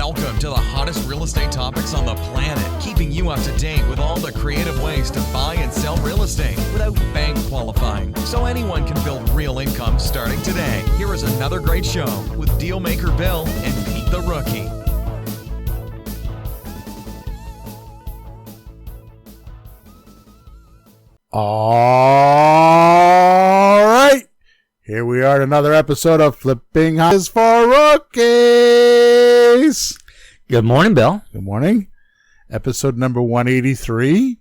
Welcome to the hottest real estate topics on the planet, keeping you up to date with all the creative ways to buy and sell real estate without bank qualifying, so anyone can build real income starting today. Here is another great show with Dealmaker Bill and Pete the Rookie. All right. Here we are at another episode of Flipping Houses for Rookies. Good morning, Bill. Good morning. Episode number 183.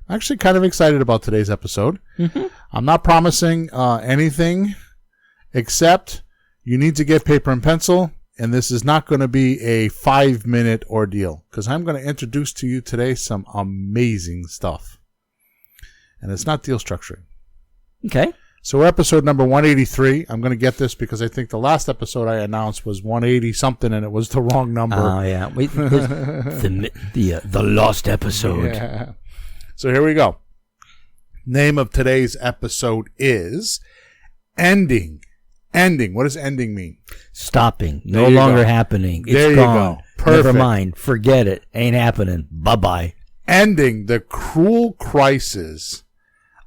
I'm actually kind of excited about today's episode. Mm-hmm. I'm not promising anything except you need to get paper and pencil, and this is not going to be a 5-minute ordeal because I'm going to introduce to you today some amazing stuff. And it's not deal structuring. Okay. So we're episode number 183. I'm going to get this because I think the last episode I announced was 180 something and it was the wrong number. Oh, yeah. The lost episode. Yeah. So here we go. Name of today's episode is Ending. Ending. What does ending mean? Stopping. No longer happening. It's there gone. You go. Perfect. Never mind. Forget it. Ain't happening. Bye-bye. Ending the cruel crisis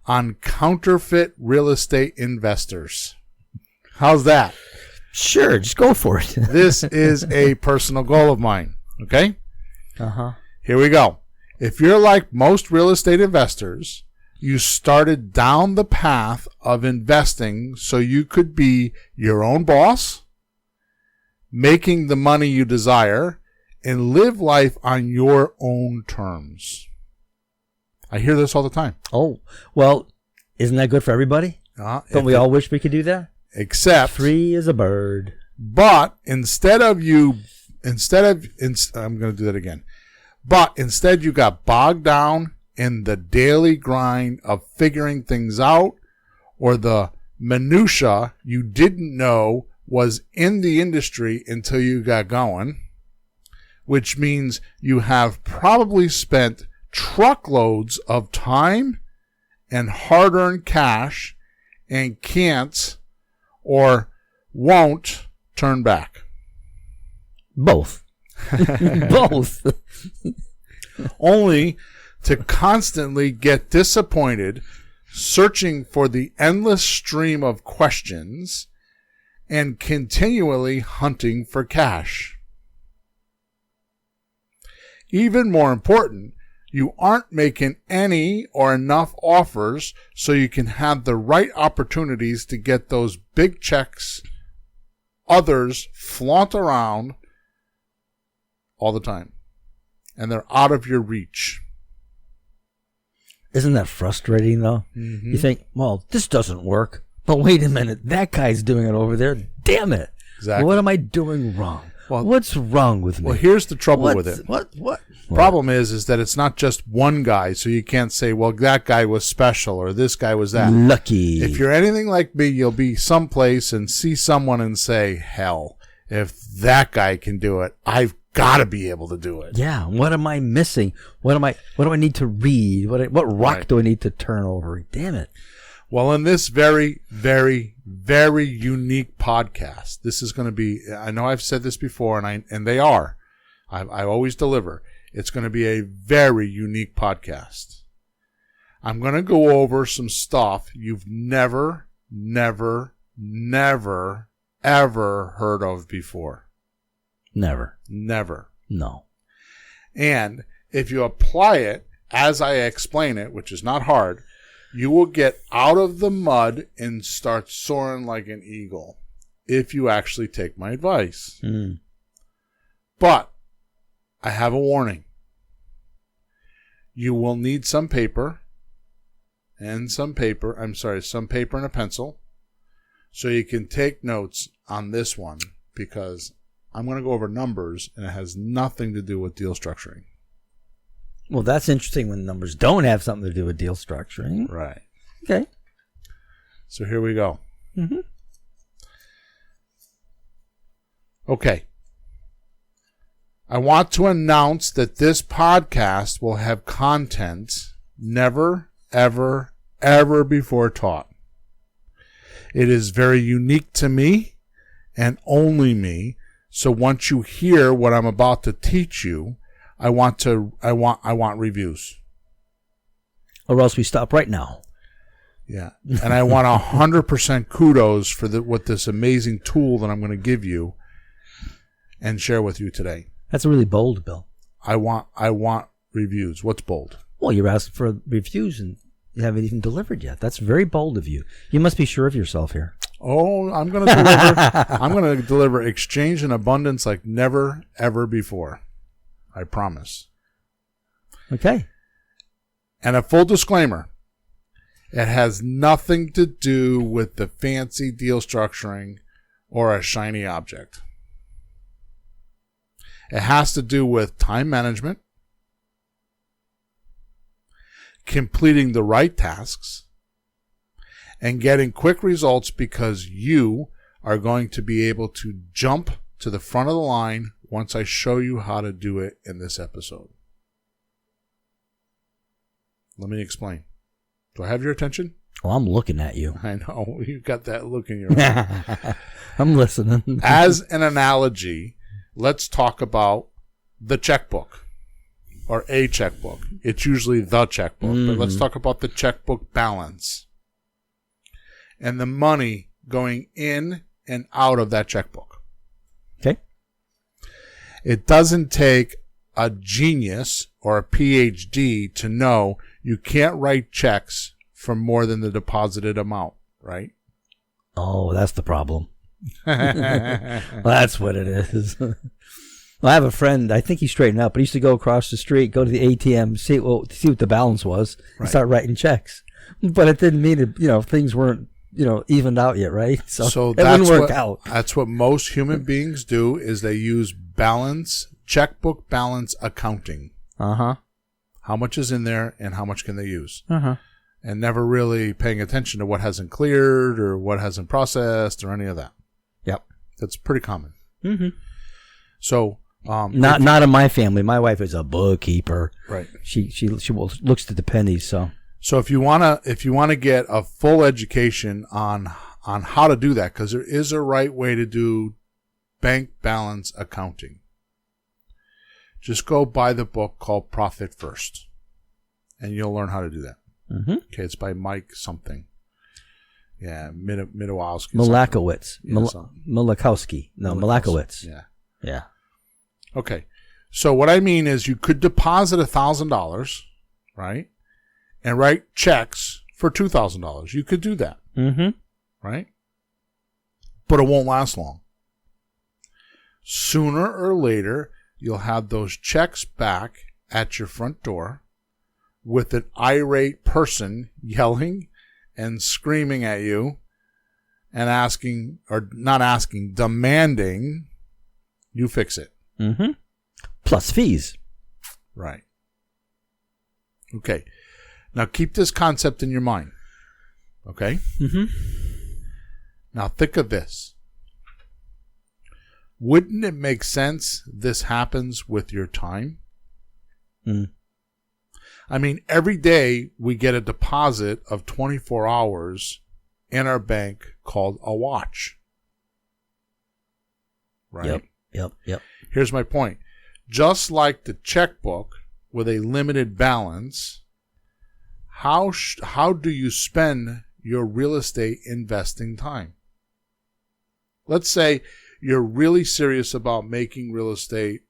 on counterfeit real estate investors. How's that? Sure, just go for it. This is a personal goal of mine. Okay? Uh-huh. Here we go. If you're like most real estate investors, you started down the path of investing so you could be your own boss, making the money you desire, and live life on your own terms. I hear this all the time. Oh, well, isn't that good for everybody? Don't we all wish we could do that? Except free as a bird. But instead I'm going to do that again. But instead you got bogged down in the daily grind of figuring things out, or the minutia you didn't know was in the industry until you got going, which means you have probably spent truckloads of time and hard-earned cash and can't or won't turn back. Both. Both. Only to constantly get disappointed, searching for the endless stream of questions and continually hunting for cash. Even more important, you aren't making any or enough offers so you can have the right opportunities to get those big checks others flaunt around all the time. And they're out of your reach. Isn't that frustrating, though? Mm-hmm. You think, well, this doesn't work. But wait a minute, that guy's doing it over there. Damn it. Exactly. What am I doing wrong? Well, what's wrong with me? Well, here's the trouble with it. What? Problem is that it's not just one guy, so you can't say, well, that guy was special or this guy was that. Lucky. If you're anything like me, you'll be someplace and see someone and say, hell, if that guy can do it, I've got to be able to do it. Yeah. What am I missing? What do I need to read? What rock do I need to turn over? Damn it. Well, in this very, very, very unique podcast, this is going to be, I know I've said this before, and they are. I always deliver. It's going to be a very unique podcast. I'm going to go over some stuff you've never, ever heard of before. Never. No. And if you apply it as I explain it, which is not hard, you will get out of the mud and start soaring like an eagle if you actually take my advice. Mm. But I have a warning. You will need some paper and some paper and a pencil so you can take notes on this one, because I'm going to go over numbers and it has nothing to do with deal structuring. Well, that's interesting when numbers don't have something to do with deal structuring. Right. Okay. So here we go. Mm-hmm. Okay. I want to announce that this podcast will have content never, ever, ever before taught. It is very unique to me and only me, So once you hear what I'm about to teach you, I want reviews. Or else we stop right now. Yeah. And I want 100% kudos for what this amazing tool that I'm going to give you and share with you today. That's really bold, Bill. I want reviews. What's bold? Well, you're asking for reviews and you haven't even delivered yet. That's very bold of you. You must be sure of yourself here. Oh, I'm going to deliver. I'm going to deliver exchange and abundance like never ever before. I promise. Okay. And a full disclaimer: it has nothing to do with the fancy deal structuring or a shiny object. It has to do with time management, completing the right tasks, and getting quick results because you are going to be able to jump to the front of the line once I show you how to do it in this episode. Let me explain. Do I have your attention? Oh, I'm looking at you. I know. You got that look in your eye. I'm listening. As an analogy, let's talk about the checkbook or a checkbook. It's usually the checkbook, but let's talk about the checkbook balance and the money going in and out of that checkbook. Okay. It doesn't take a genius or a PhD to know you can't write checks for more than the deposited amount, right? Oh, that's the problem. Well, that's what it is. Well, I have a friend, I think he straightened out, but he used to go across the street, go to the ATM, see what the balance was, and start writing checks. But it didn't mean that, things weren't, evened out yet, right? So it wouldn't work out. That's what most human beings do, is they use checkbook balance accounting. Uh-huh. How much is in there and how much can they use? Uh-huh. And never really paying attention to what hasn't cleared or what hasn't processed or any of that. Yep. That's pretty common. Mm-hmm. So, not in my family. My wife is a bookkeeper. Right. She looks at the pennies. So if you wanna get a full education on how to do that, because there is a right way to do bank balance accounting, just go buy the book called Profit First, and you'll learn how to do that. Mm-hmm. Okay, it's by Mike something. Yeah, Midowowski. Malakowicz. Yeah, Malakowski. No, Malakowicz. Yeah. Yeah. Okay. So what I mean is you could deposit $1,000, right? And write checks for $2,000. You could do that. Mm-hmm. Right? But it won't last long. Sooner or later, you'll have those checks back at your front door with an irate person yelling and screaming at you and demanding you fix it. Mm-hmm. Plus fees. Right. Okay. Now keep this concept in your mind. Okay? Mm-hmm. Now think of this. Wouldn't it make sense this happens with your time? Mm. I mean, every day we get a deposit of 24 hours in our bank called a watch. Right? Yep. Here's my point. Just like the checkbook with a limited balance, how do you spend your real estate investing time? Let's say you're really serious about making real estate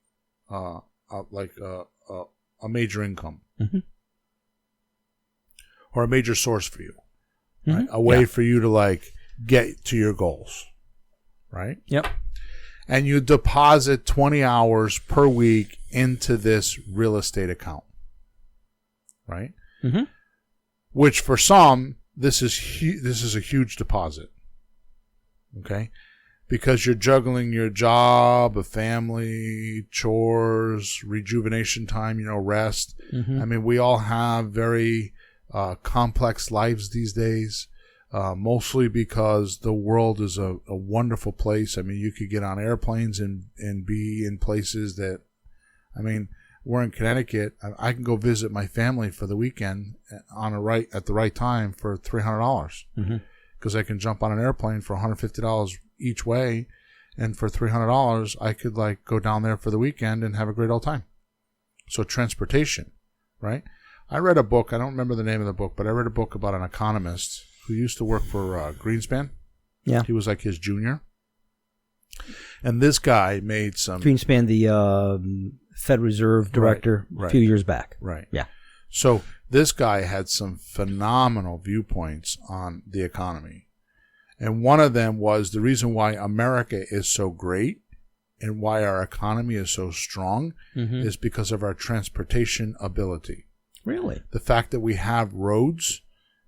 like a major income, mm-hmm. or a major source for you, mm-hmm. right? A way for you to get to your goals, right? Yep. And you deposit 20 hours per week into this real estate account, right? Mm-hmm. Which for some, this is a huge deposit, okay? Because you're juggling your job, a family, chores, rejuvenation time, rest. Mm-hmm. I mean, we all have very complex lives these days, mostly because the world is a wonderful place. I mean, you could get on airplanes and be in places that, I mean, we're in Connecticut. I can go visit my family for the weekend at the right time for $300 mm-hmm. because I can jump on an airplane for $150 each way And for $300, I could like go down there for the weekend and have a great old time. So transportation, right? I read a book. I don't remember the name of the book, but I read a book about an economist who used to work for Greenspan. Yeah. He was like his junior. And this guy made some... Greenspan, the Fed Reserve director, right. a few years back. Right. Yeah. So this guy had some phenomenal viewpoints on the economy. And one of them was the reason why America is so great and why our economy is so strong is because of our transportation ability. Really? The fact that we have roads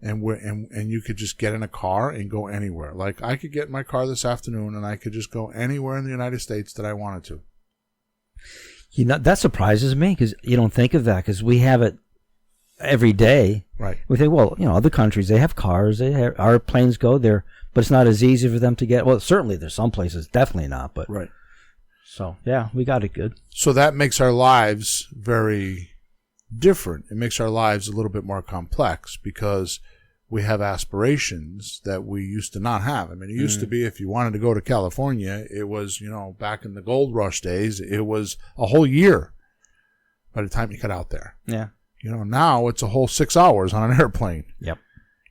and you could just get in a car and go anywhere. Like I could get in my car this afternoon and I could just go anywhere in the United States that I wanted to. You know, that surprises me because you don't think of that because we have it every day. Right. We think, well, you know, other countries, they have cars, our planes go there, but it's not as easy for them to get. Well, certainly there's some places, definitely not. But right. So, yeah, we got it good. So that makes our lives very different. It makes our lives a little bit more complex because we have aspirations that we used to not have. I mean, it used to be if you wanted to go to California, it was, you know, back in the gold rush days, it was a whole year by the time you got out there. Yeah. You know, now it's a whole 6 hours on an airplane. Yep.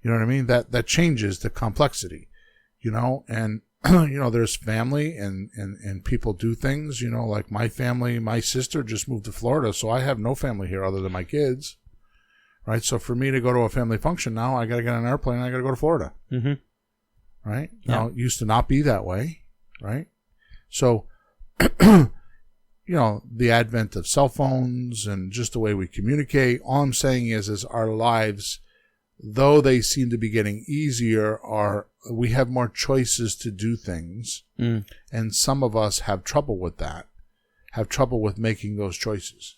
You know what I mean? That changes the complexity, you know, and, you know, there's family and people do things, you know, like my family, my sister just moved to Florida, so I have no family here other than my kids, right? So for me to go to a family function now, I got to get on an airplane and I got to go to Florida, right? Yeah. Now, it used to not be that way, right? So, you know, the advent of cell phones and just the way we communicate, all I'm saying is our lives, though they seem to be getting easier, we have more choices to do things. And some of us have trouble with that, have trouble with making those choices.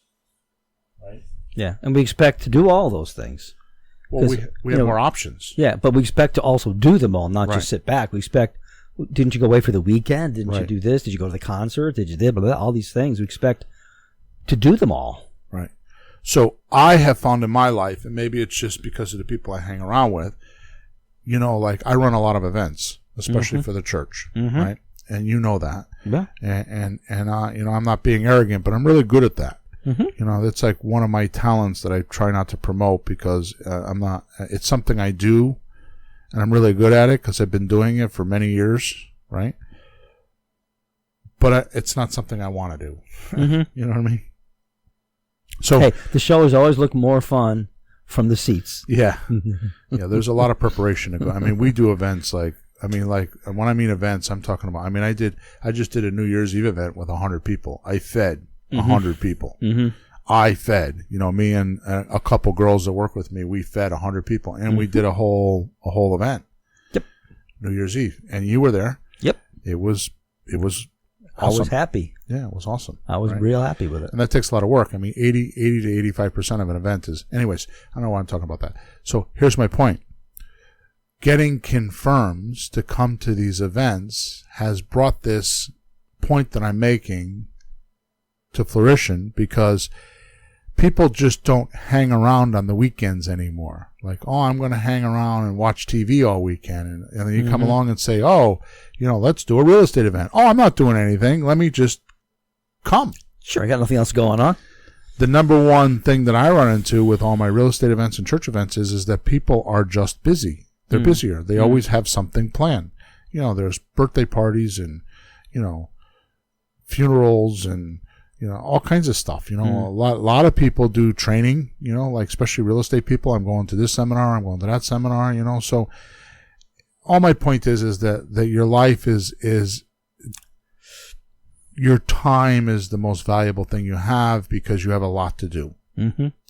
Right? Yeah, and we expect to do all those things. Well, we have more options. Yeah, but we expect to also do them all, not Right. just sit back. We expect, didn't you go away for the weekend? Didn't you Right. do this? Did you go to the concert? Did you blah, blah, blah, all these things? We expect to do them all. Right. So I have found in my life, and maybe it's just because of the people I hang around with, you know, like I run a lot of events, especially for the church, right? And you know that. Yeah. And you know, I'm not being arrogant, but I'm really good at that. You know, that's like one of my talents that I try not to promote because it's something I do and I'm really good at it because I've been doing it for many years, right? But it's not something I want to do. You know what I mean? So, hey, the shows always look more fun from the seats. Yeah. Yeah, there's a lot of preparation to go. I mean, we do events like when I mean events, I'm talking about, I mean, I just did a New Year's Eve event with 100 people. I fed 100 people. I fed, you know, me and a couple girls that work with me, we fed 100 people and we did a whole event. Yep. New Year's Eve. And you were there. Yep. It was awesome. I was happy. Yeah, it was awesome. I was real happy with it. And that takes a lot of work. I mean, 80 to 85% of an event is, anyways, I don't know why I'm talking about that. So here's my point. Getting confirms to come to these events has brought this point that I'm making to fruition because people just don't hang around on the weekends anymore. Like, oh, I'm going to hang around and watch TV all weekend. And then you come along and say, oh, you know, let's do a real estate event. Oh, I'm not doing anything. Let me just come. Sure, I got nothing else going on. The number one thing that I run into with all my real estate events and church events is that people are just busy. They're busier. They always have something planned. You know, there's birthday parties and, you know, funerals and, you know, all kinds of stuff. You know, a lot of people do training, you know, like especially real estate people. I'm going to this seminar. I'm going to that seminar, you know. So all my point is that your life is your time is the most valuable thing you have because you have a lot to do.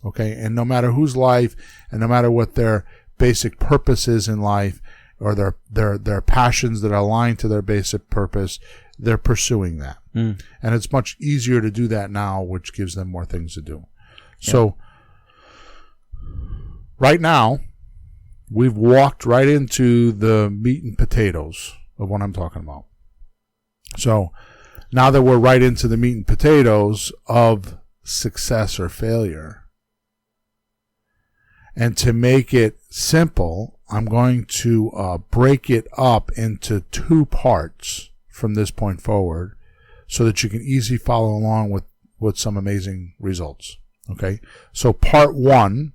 Okay. And no matter whose life and no matter what their basic purpose is in life or their passions that are aligned to their basic purpose, they're pursuing that. And it's much easier to do that now, which gives them more things to do. Yeah. So right now, we've walked right into the meat and potatoes of what I'm talking about. So now that we're right into the meat and potatoes of success or failure, and to make it simple, I'm going to break it up into two parts from this point forward so that you can easily follow along with some amazing results. Okay. So part 1,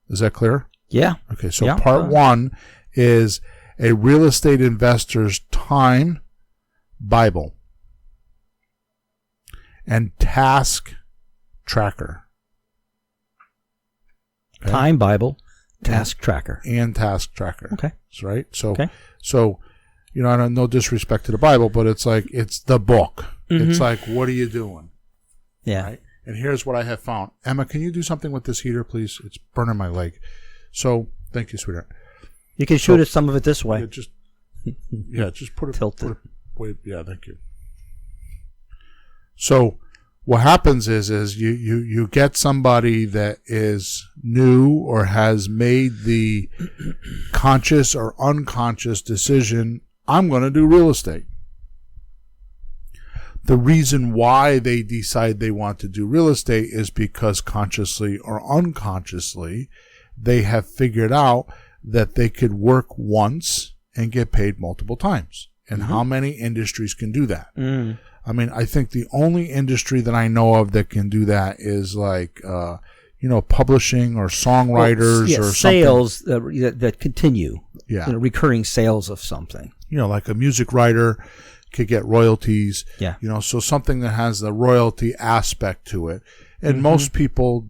is that clear? Yeah. Okay. So part 1 is a real estate investor's time Bible and task tracker. Okay? Time Bible, task tracker. And task tracker. Okay. That's right. So, I don't, no disrespect to the Bible, but it's like, it's the book. It's like, what are you doing? Yeah. Right? And here's what I have found. Emma, can you do something with this heater, please? It's burning my leg. So, thank you, sweetheart. You can shoot some of it this way. Just put it. Tilt it. Wait, yeah, thank you. So, what happens is you get somebody that is new or has made the conscious or unconscious decision, I'm going to do real estate. The reason why they decide they want to do real estate is because consciously or unconsciously, they have figured out that they could work once and get paid multiple times. And how many industries can do that? I mean, I think the only industry that I know of that can do that is like, publishing or songwriters or sales that continue. Yeah. Recurring sales of something. Like a music writer could get royalties. Yeah. So something that has the royalty aspect to it. And most people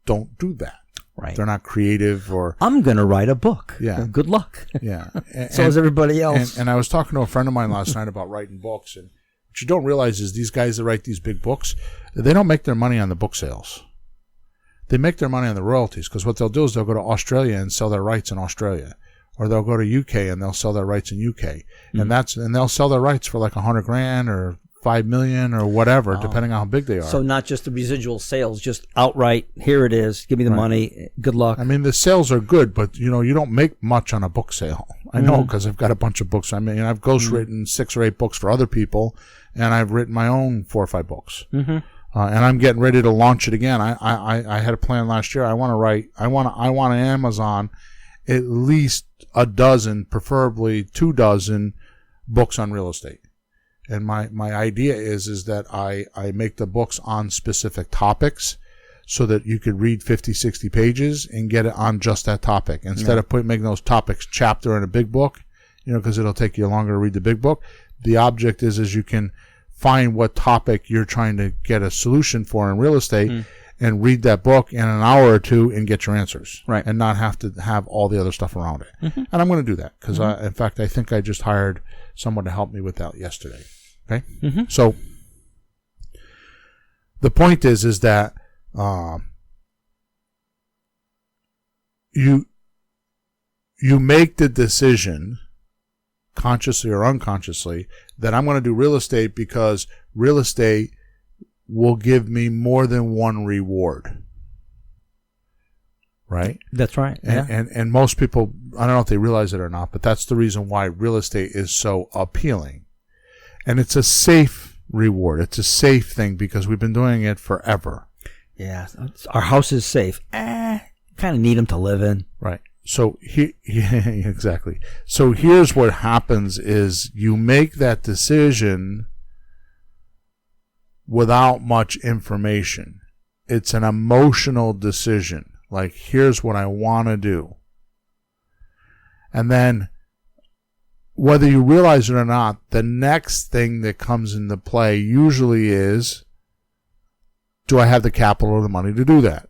don't do that. Right. They're not creative or... I'm going to write a book. Yeah. Good luck. Yeah. So is everybody else. And I was talking to a friend of mine last night about writing books. And what you don't realize is these guys that write these big books, they don't make their money on the book sales. They make their money on the royalties, because what they'll do is they'll go to Australia and sell their rights in Australia. Or they'll go to UK and they'll sell their rights in UK. And they'll sell their rights for like $100,000 or $5 million or whatever, depending on how big they are. So not just the residual sales, just outright, here it is, give me the money, good luck. I mean, the sales are good, but you don't make much on a book sale. I know, because I've got a bunch of books. I mean, I've ghostwritten 6 or 8 books for other people, and I've written my own 4 or 5 books. And I'm getting ready to launch it again. I had a plan last year. I want to Amazon at least a dozen, preferably 2 dozen books on real estate. And my idea is that I make the books on specific topics so that you could read 50, 60 pages and get it on just that topic. Instead of making those topics chapter in a big book, because it'll take you longer to read the big book. The object is you can find what topic you're trying to get a solution for in real estate and read that book in an hour or 2 and get your answers. Right. And not have to have all the other stuff around it. And I'm going to do that because, in fact, I think I just hired someone to help me with that yesterday. Okay. So the point is that you make the decision, consciously or unconsciously, that I'm going to do real estate because real estate will give me more than one reward. Right? That's right. And most people, I don't know if they realize it or not, but that's the reason why real estate is so appealing. And it's a safe reward. It's a safe thing because we've been doing it forever. Yeah. Our house is safe. Kind of need them to live in. Right. So exactly. So here's what happens is you make that decision without much information. It's an emotional decision. Like, here's what I want to do. And then, whether you realize it or not, the next thing that comes into play usually is, do I have the capital or the money to do that?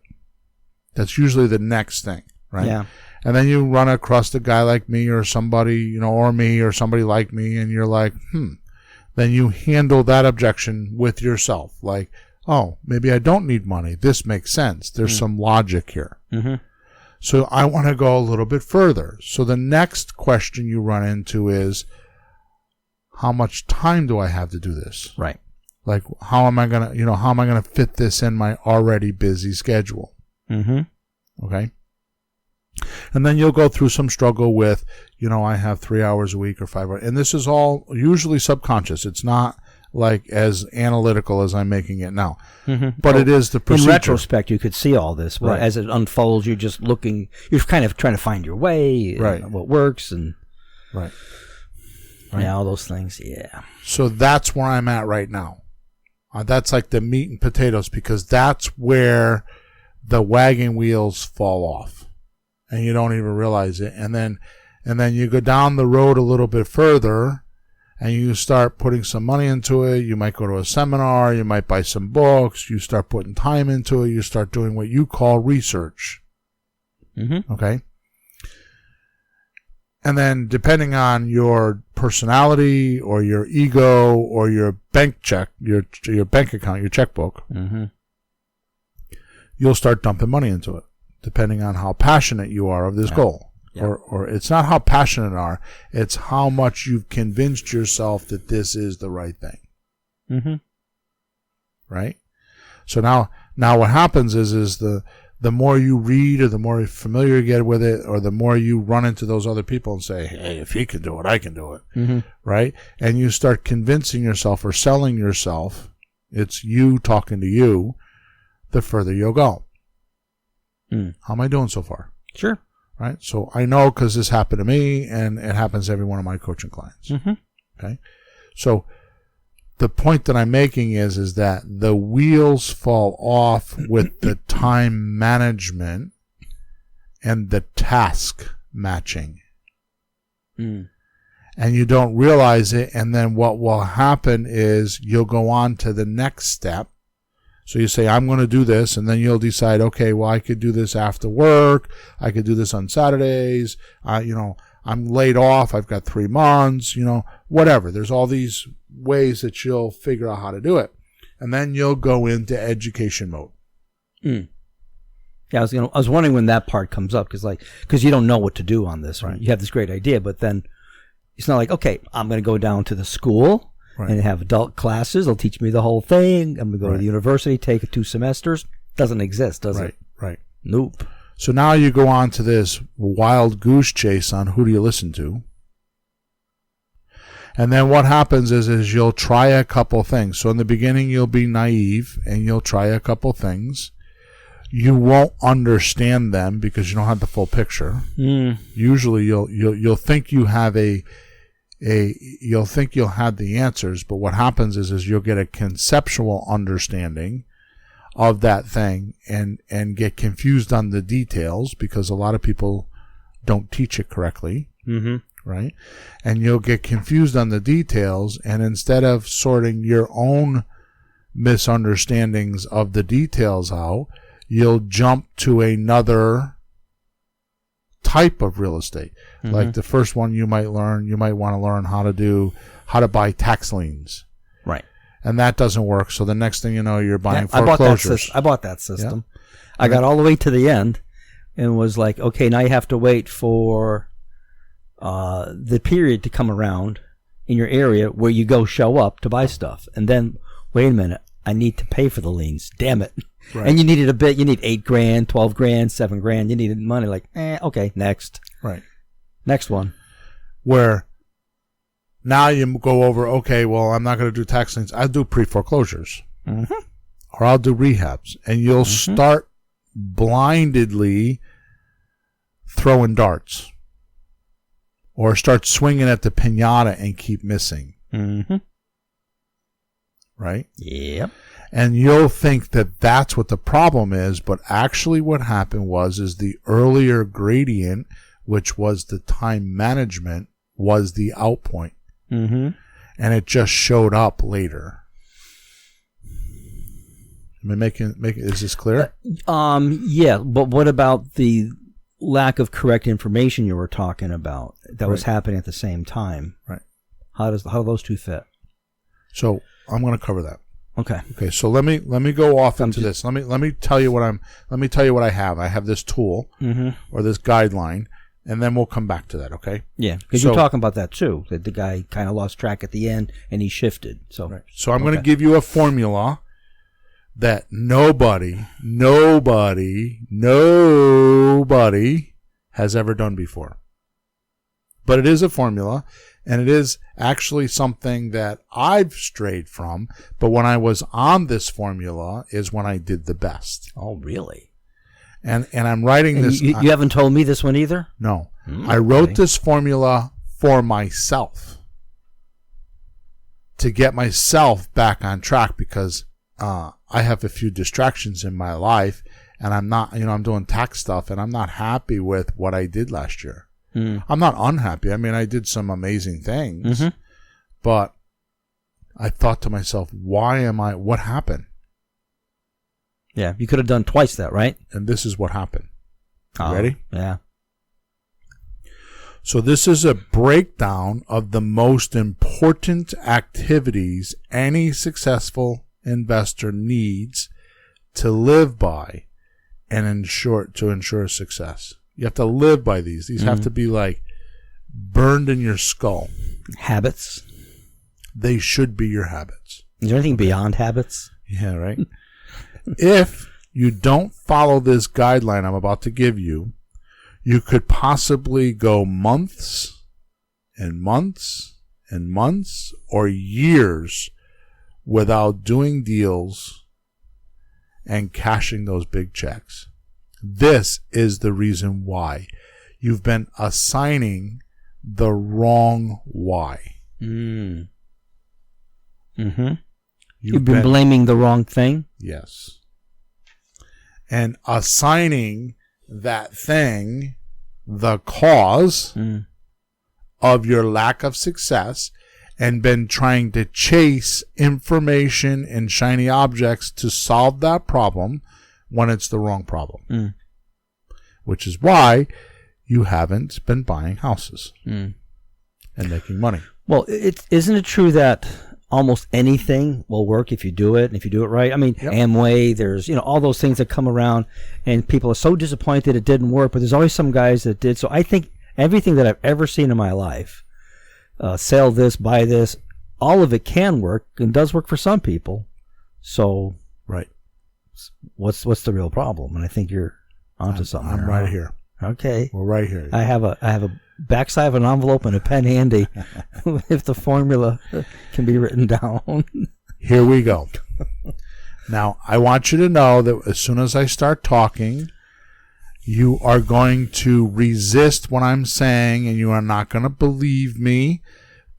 That's usually the next thing, right? Yeah. And then you run across a guy like me or somebody, or me or somebody like me, and you're like, Then you handle that objection with yourself. Like, oh, maybe I don't need money. This makes sense. There's some logic here. So I want to go a little bit further. So the next question you run into is, how much time do I have to do this? Right. Like, how am I going to fit this in my already busy schedule? Okay. And then you'll go through some struggle with, I have 3 hours a week or 5 hours. And this is all usually subconscious. It's not like as analytical as I'm making it now. But it is the procedure. In retrospect, you could see all this. But as it unfolds, you're just looking, you're kind of trying to find your way, right? What works. And right. Right? Yeah, all those things. Yeah. So that's where I'm at right now. That's like the meat and potatoes, because that's where the wagon wheels fall off, and you don't even realize it. And then you go down the road a little bit further, and you start putting some money into it. You might go to a seminar. You might buy some books. You start putting time into it. You start doing what you call research. Mm-hmm. Okay. And then depending on your personality or your ego or your bank check, your bank account, your checkbook, mm-hmm. you'll start dumping money into it, depending on how passionate you are of this goal. Yeah. Or it's not how passionate you are, it's how much you've convinced yourself that this is the right thing. Mm-hmm. Right? So now what happens is the more you read, or the more familiar you get with it, or the more you run into those other people and say, hey, if he can do it, I can do it. Mm-hmm. Right? And you start convincing yourself or selling yourself, it's you talking to you, the further you'll go. How am I doing so far? Sure. Right? So I know, because this happened to me, and it happens to every one of my coaching clients. Mm-hmm. Okay? So the point that I'm making is that the wheels fall off with the time management and the task matching. And you don't realize it, and then what will happen is you'll go on to the next step. So you say, I'm going to do this, and then you'll decide, okay, well, I could do this after work. I could do this on Saturdays. I'm laid off. I've got 3 months, whatever. There's all these ways that you'll figure out how to do it. And then you'll go into education mode. Yeah, I was wondering when that part comes up, because you don't know what to do on this. Right? You have this great idea, but then it's not like, okay, I'm going to go down to the school and have adult classes. They'll teach me the whole thing. I'm going to go to the university, take 2 semesters. Doesn't exist, does it? Right. Nope. So now you go on to this wild goose chase on who do you listen to. And then what happens is you'll try a couple things. So in the beginning, you'll be naive and you'll try a couple things. You won't understand them because you don't have the full picture. Usually you'll think you have you'll think you'll have the answers, but what happens is you'll get a conceptual understanding of that thing and get confused on the details, because a lot of people don't teach it correctly. Mm-hmm. Right? And you'll get confused on the details, and instead of sorting your own misunderstandings of the details out, you'll jump to another type of real estate. Mm-hmm. Like the first one you might want to learn how to buy tax liens. Right. And that doesn't work. So the next thing you know, you're buying foreclosures. I bought that system. Yeah. I got all the way to the end and was like, okay, now you have to wait for the period to come around in your area where you go show up to buy stuff. And then, wait a minute, I need to pay for the liens. Damn it. Right. And you needed a bit. You need $8,000, $12,000, $7,000. You needed money. Like, okay, next. Right. Next one. Where now you go over, okay, well, I'm not going to do tax liens. I'll do pre-foreclosures. Mm-hmm. Or I'll do rehabs. And you'll start blindedly throwing darts. Or start swinging at the piñata and keep missing. Mm-hmm. Right? Yep. And you'll think that that's what the problem is, but actually what happened is the earlier gradient, which was the time management, was the out point. Mm-hmm. And it just showed up later. Am I making is this clear? Yeah, but what about the lack of correct information you were talking about that was happening at the same time? Right. How do those two fit? So I'm going to cover that. Okay. So let me go off into this. Let me tell you what I have. I have this tool or this guideline, and then we'll come back to that. Okay. Yeah, because you're talking about that too. That the guy kind of lost track at the end and he shifted. So So I'm going to give you a formula that nobody has ever done before. But it is a formula, and it is actually something that I've strayed from. But when I was on this formula is when I did the best. Oh, really? And I'm writing this. You haven't told me this one either? No. I wrote this formula for myself. to get myself back on track, because I have a few distractions in my life, and I'm not, I'm doing tax stuff, and I'm not happy with what I did last year. I'm not unhappy. I mean, I did some amazing things, but I thought to myself, what happened? Yeah, you could have done twice that, right? And this is what happened. Ready? Yeah. So this is a breakdown of the most important activities any successful investor needs to live by and ensure success. You have to live by these. These have to be like burned in your skull. Habits. They should be your habits. Is there anything beyond habits? Yeah, right? If you don't follow this guideline I'm about to give you, you could possibly go months and months and months or years without doing deals and cashing those big checks. This is the reason why. You've been assigning the wrong why. You've been blaming the wrong thing? Yes. And assigning that thing the cause of your lack of success, and been trying to chase information and shiny objects to solve that problem when it's the wrong problem. Which is why you haven't been buying houses and making money. Well, isn't it true that almost anything will work if you do it, and if you do it right? I mean, Amway, there's, all those things that come around, and people are so disappointed it didn't work, but there's always some guys that did. So I think everything that I've ever seen in my life, sell this, buy this, all of it can work and does work for some people. So right, what's the real problem? And I think you're onto something. I'm right here. Okay, we're right here. I have a backside of an envelope and a pen handy if the formula can be written down. Here we go. Now, I want you to know that as soon as I start talking, you are going to resist what I'm saying, and you are not going to believe me.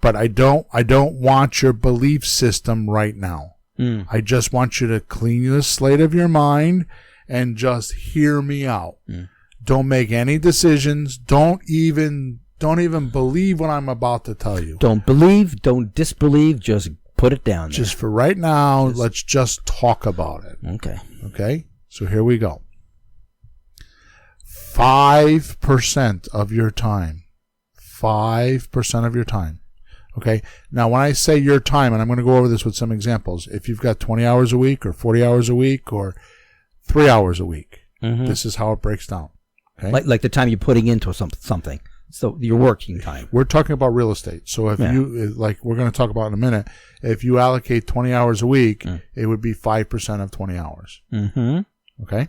But I don't want your belief system right now. I just want you to clean the slate of your mind and just hear me out. Don't make any decisions. Don't even believe what I'm about to tell you. Don't believe, don't disbelieve, just put it down there. Just for right now, let's just talk about it. Okay? So here we go. 5% of your time. 5% of your time. Okay? Now, when I say your time, and I'm going to go over this with some examples, if you've got 20 hours a week or 40 hours a week or 3 hours a week, this is how it breaks down. Okay? Like the time you're putting into something. So your working time. We're talking about real estate. So if you, like we're going to talk about in a minute, if you allocate 20 hours a week, it would be 5% of 20 hours. Okay?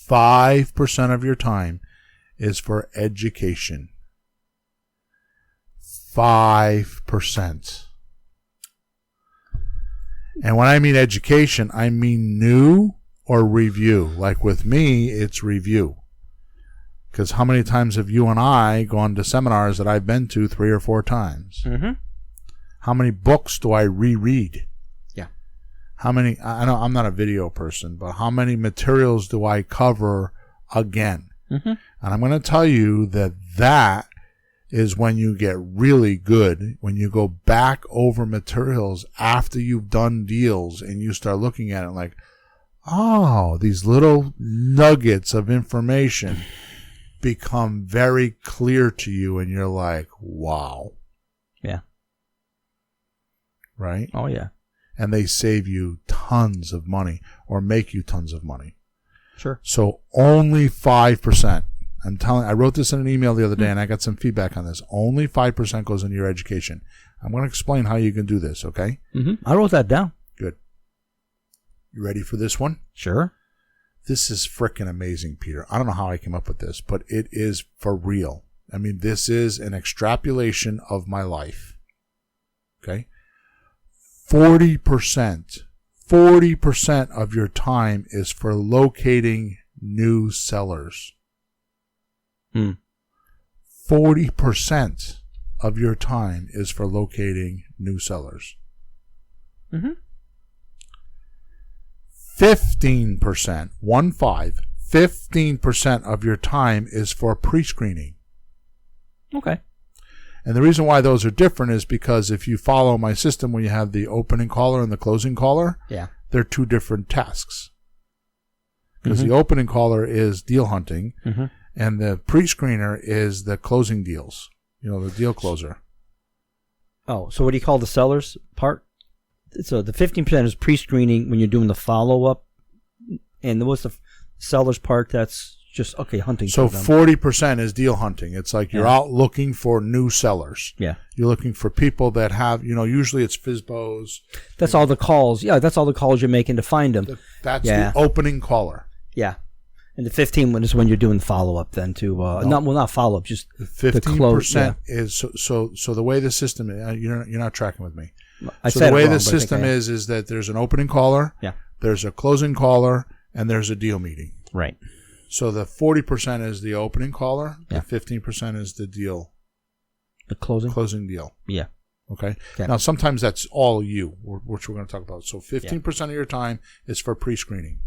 5% of your time is for education. 5%. And when I mean education, I mean new or review. Like with me, it's review. Because how many times have you and I gone to seminars that I've been to 3 or 4 times? How many books do I reread? Yeah. How many, I know I'm not a video person, but how many materials do I cover again? And I'm going to tell you that is when you get really good, when you go back over materials after you've done deals and you start looking at it like, oh, these little nuggets of information become very clear to you, and you're like, wow. Yeah. Right? Oh, yeah. And they save you tons of money or make you tons of money. Sure. So only 5%. I wrote this in an email the other day, and I got some feedback on this. Only 5% goes into your education. I'm going to explain how you can do this, okay? I wrote that down. Good. You ready for this one? Sure. This is frickin' amazing, Peter. I don't know how I came up with this, but it is for real. I mean, this is an extrapolation of my life. Okay? 40% of your time is for locating new sellers. 40% of your time is for locating new sellers. 15%, 15% of your time is for pre-screening. Okay. And the reason why those are different is because if you follow my system, when you have the opening caller and the closing caller, they're two different tasks. Because the opening caller is deal hunting, and the pre-screener is the closing deals, the deal closer. Oh, so what do you call the sellers part? So the 15% is pre-screening when you're doing the follow-up, and what's the sellers part? That's just, hunting. So 40% is deal hunting. It's like you're out looking for new sellers. Yeah. You're looking for people that have, usually it's FSBOs. That's all the calls. Yeah, that's all the calls you're making to find them. That's the opening caller. Yeah. And the 15 is when you're doing follow-up then to, not follow-up, just 15% the close. is, so the way the system, you're not tracking with me. So the way the system is that there's an opening caller, there's a closing caller, and there's a deal meeting. Right. So the 40% is the opening caller, the 15% is the deal. The closing deal. Yeah. Okay. Now, sometimes that's all you, which we're going to talk about. So 15% of your time is for pre-screening.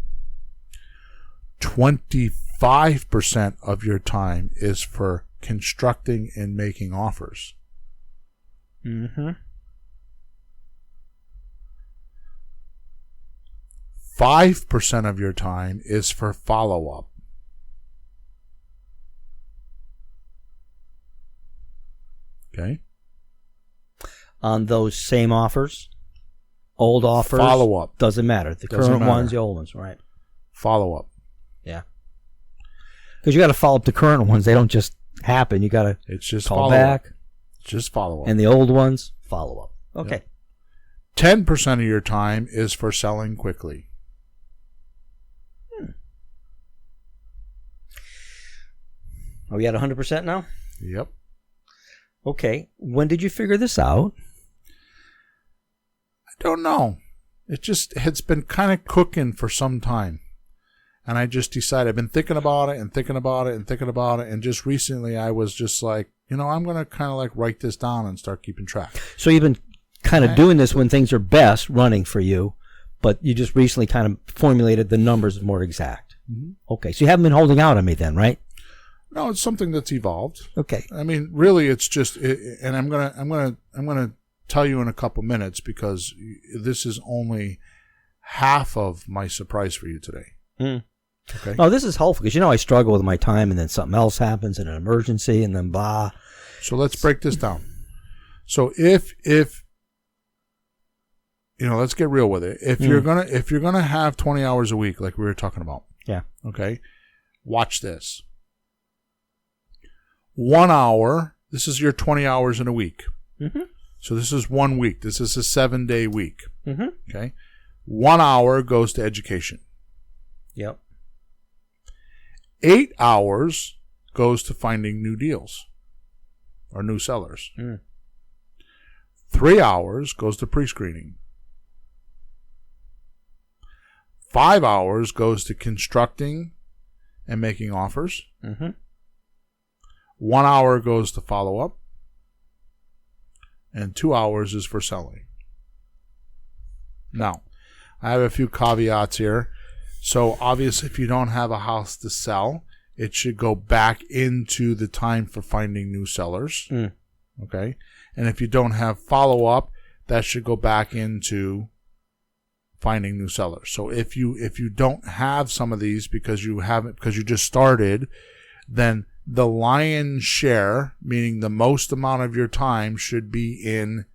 25% of your time is for constructing and making offers. 5% of your time is for follow-up. Okay. On those same offers, old offers, follow-up. Doesn't matter. The current ones, the old ones, right? Follow-up. Yeah. Because you got to follow up the current ones. They don't just happen. You got to call back. Just follow-up. And the old ones, follow-up. Okay. Yep. 10% of your time is for selling quickly. Are we at 100% now? Yep. Okay. When did you figure this out? I don't know. It's been kind of cooking for some time. And I just decided, I've been thinking about it and thinking about it and thinking about it. And just recently I was just like, I'm going to kind of like write this down and start keeping track. So you've been kind of doing this when things are best running for you, but you just recently kind of formulated the numbers more exact. Okay. So you haven't been holding out on me then, right? No, it's something that's evolved. Okay. I mean, really, it's just, and I'm gonna tell you in a couple minutes because this is only half of my surprise for you today. Okay. Oh, this is helpful because I struggle with my time, and then something else happens, and an emergency, and then blah. So let's break this down. So if let's get real with it. If you're gonna have 20 hours a week, like we were talking about. Yeah. Okay. Watch this. 1 hour. This is your 20 hours in a week. So this is 1 week. This is a 7-day week. Okay. 1 hour goes to education. Yep. 8 hours goes to finding new deals or new sellers. 3 hours goes to pre-screening. 5 hours goes to constructing and making offers. 1 hour goes to follow-up. And 2 hours is for selling. Now, I have a few caveats here. So obviously, if you don't have a house to sell, it should go back into the time for finding new sellers. Okay. And if you don't have follow-up, that should go back into finding new sellers. So if you don't have some of these because you just started, then the lion's share, meaning the most amount of your time, should be in